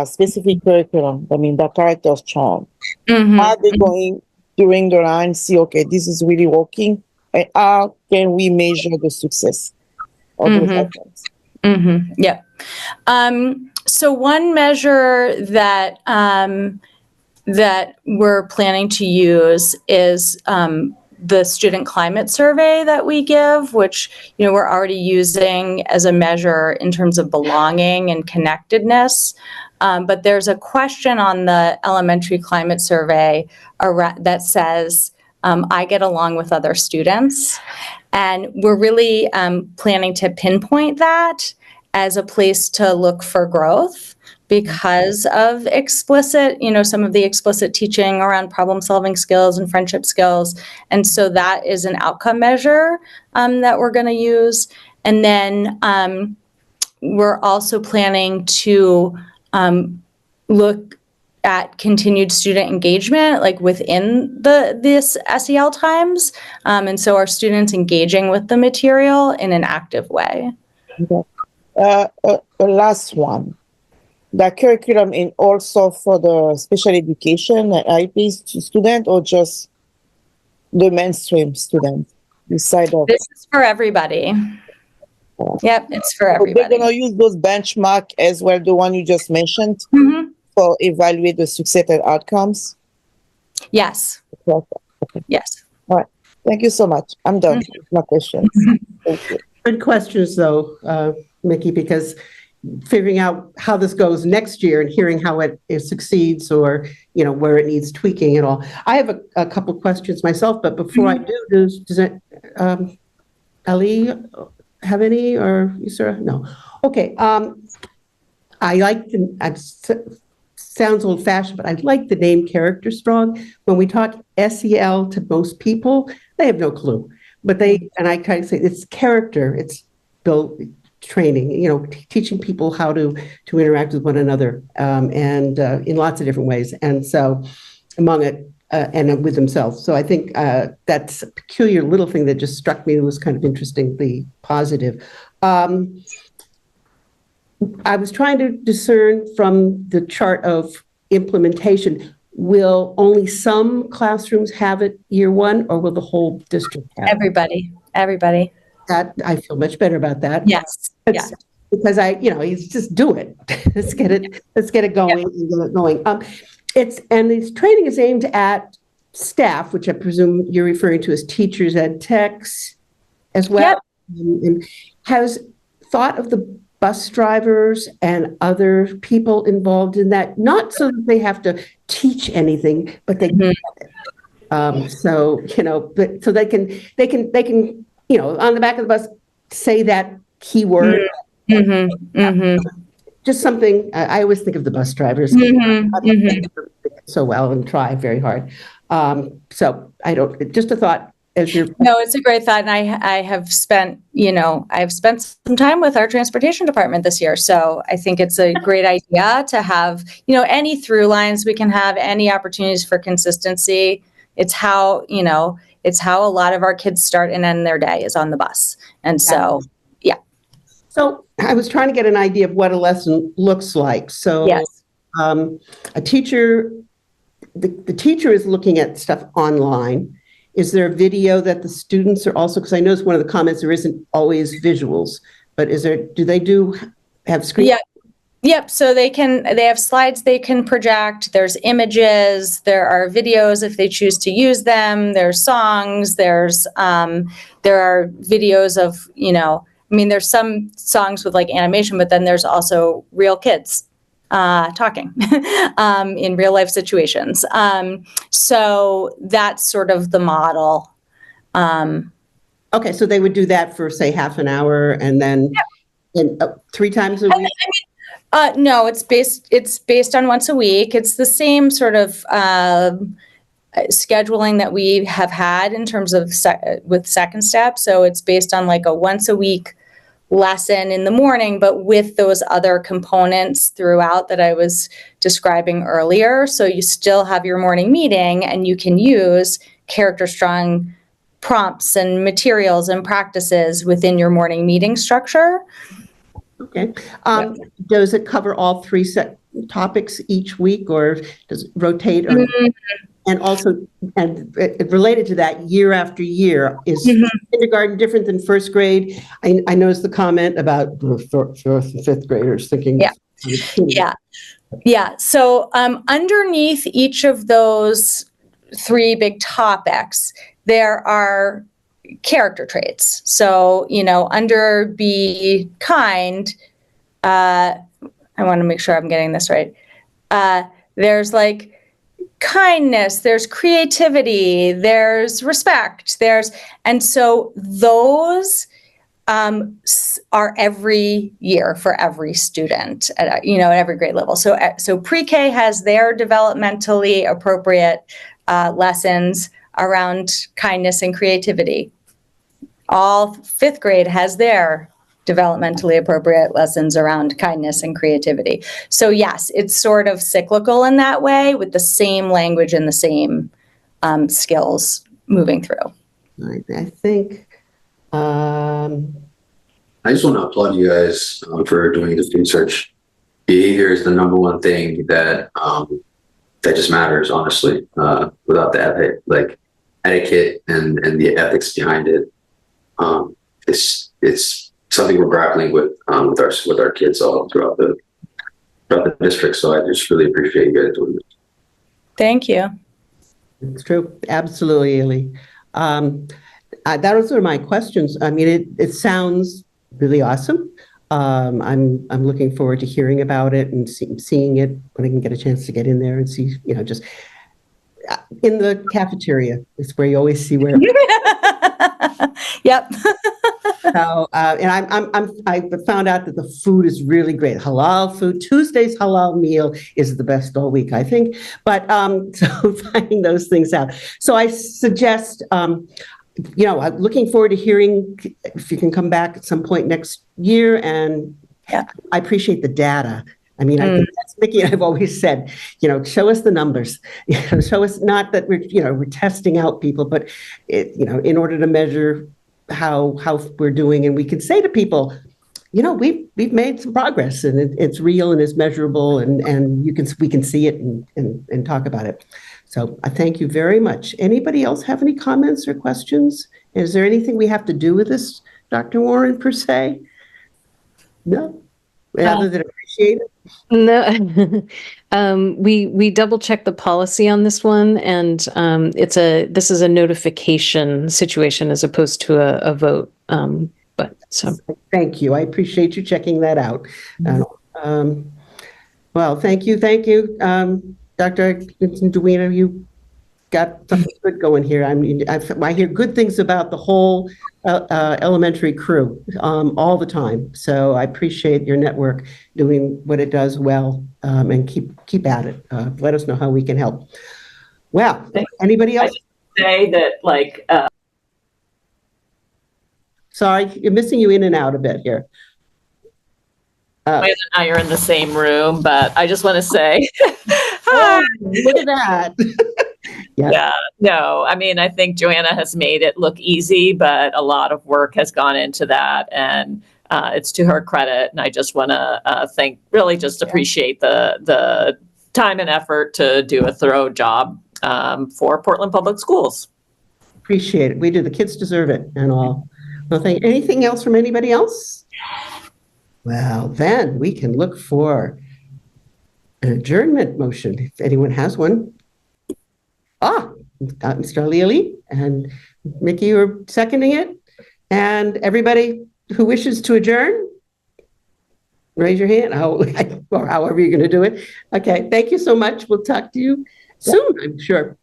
specific curriculum. I mean, the Character Strong. Are they going during the line see, okay, this is really working, and how can we measure the success of those outcomes? Yeah. So one measure that that we're planning to use is the student climate survey that we give, which, we're already using as a measure in terms of belonging and connectedness. But there's a question on the elementary climate survey that says, I get along with other students. And we're really planning to pinpoint that as a place to look for growth because of explicit, some of the explicit teaching around problem solving skills and friendship skills. And so that is an outcome measure that we're going to use. And then we're also planning to look at continued student engagement, like within this SEL times. And so our students engaging with the material in an active way. Last one. The curriculum in also for the special education IEP student or just the mainstream student? This is for everybody. Yep, it's for everybody. They're going to use those benchmark as well, the one you just mentioned, for evaluate the success and outcomes? Yes. Okay. Yes. All right. Thank you so much. I'm done with my questions. Thank you. Good questions, though, Mickey, because figuring out how this goes next year and hearing how it succeeds or, where it needs tweaking and all. I have a couple questions myself, but before I do, does it, Ali have any or Yusra? No. Okay. I like sounds old fashioned, but I like the name Character Strong. When we talk SEL to most people, they have no clue. But and I kind of say it's character, it's built training, teaching people how to interact with one another and in lots of different ways. And so among it and with themselves. So I think that's a peculiar little thing that just struck me that was kind of interestingly positive. I was trying to discern from the chart of implementation, will only some classrooms have it year one or will the whole district have it? Everybody. That I feel much better about that. Yes. Yeah. Because it's just do it. Let's get it going and get it going. And this training is aimed at staff, which I presume you're referring to as teachers and techs as well. Yep. And has thought of the bus drivers and other people involved in that, not so that they have to teach anything, but they get it. So they can on the back of the bus say that keyword. Just something. I always think of the bus drivers so well and try very hard. So I don't. Just a thought. No, it's a great thought, and I have spent some time with our transportation department this year, so I think it's a great idea to have any through lines we can have, any opportunities for consistency. It's how a lot of our kids start and end their day is on the bus, and so yeah. So I was trying to get an idea of what a lesson looks like. So yes. A teacher, the teacher is looking at stuff online. Is there a video that the students are also, because I noticed one of the comments, there isn't always visuals, but do they have screen? Yeah. Yep. So they have slides they can project. There's images. There are videos if they choose to use them. There's songs. There are videos of, there's some songs with like animation, but then there's also real kids talking in real life situations. So that's sort of the model. Okay, so they would do that for say half an hour and then 3 times a week? No, it's based on once a week. It's the same sort of scheduling that we have had in terms of with Second Step. So it's based on like a once a week lesson in the morning, but with those other components throughout that I was describing earlier. So you still have your morning meeting and you can use Character Strong prompts and materials and practices within your morning meeting structure. Okay. Does it cover all 3 set topics each week or does it rotate? Or, and also, and related to that, year after year, is kindergarten different than first grade? I noticed the comment about 4th and 5th graders thinking. Yeah. So underneath each of those three big topics, there are character traits. So, under be kind, I want to make sure I'm getting this right. There's like kindness, there's creativity, there's respect, and so those are every year for every student at every grade level. So pre-K has their developmentally appropriate lessons around kindness and creativity. All fifth grade has their developmentally appropriate lessons around kindness and creativity. So yes, it's sort of cyclical in that way, with the same language and the same skills moving through. I think. I just want to applaud you guys for doing this research. Behavior is the number one thing that just matters, honestly. Without the etiquette and the ethics behind it, it's something we're grappling with our kids all throughout the district. So I just really appreciate you guys doing this. Thank you. It's true. Absolutely, Ely. Those are my questions. I mean, it sounds really awesome. I'm looking forward to hearing about it and seeing it when I can get a chance to get in there and see, just in the cafeteria is where you always see where. Yep. So, and I found out that the food is really great. Halal food. Tuesday's halal meal is the best all week, I think. But so finding those things out. So I suggest, I'm looking forward to hearing if you can come back at some point next year. And I appreciate the data. I mean, I think that's Mickey and I've always said, show us the numbers. Show us not that we're testing out people, but in order to measure how we're doing, and we can say to people, we've made some progress, and it's real and it's measurable, and we can see it and talk about it. So I thank you very much. Anybody else have any comments or questions? Is there anything we have to do with this, Dr. Warren, per se? No, other than appreciate it. No, we double checked the policy on this one, and this is a notification situation as opposed to a vote. Thank you. I appreciate you checking that out. Well, thank you, Dr. Duena. You got something good going here. I mean, I hear good things about the whole elementary crew all the time. So I appreciate your network doing what it does well, and keep at it. Let us know how we can help. Well, anybody else? Say that, Sorry, you're missing you in and out a bit here. Joanna and I are in the same room, but I just want to say, hi. Look at that. Yeah, no, I mean, I think Joanna has made it look easy, but a lot of work has gone into that, and it's to her credit. And I just want to appreciate the time and effort to do a thorough job for Portland Public Schools. Appreciate it. We do. The kids deserve it and all. Well, anything else from anybody else? Well, then we can look for an adjournment motion if anyone has one. Mr. Aliali and Mickey are seconding it. And everybody who wishes to adjourn, raise your hand, or however you're going to do it. Okay, thank you so much. We'll talk to you soon, I'm sure.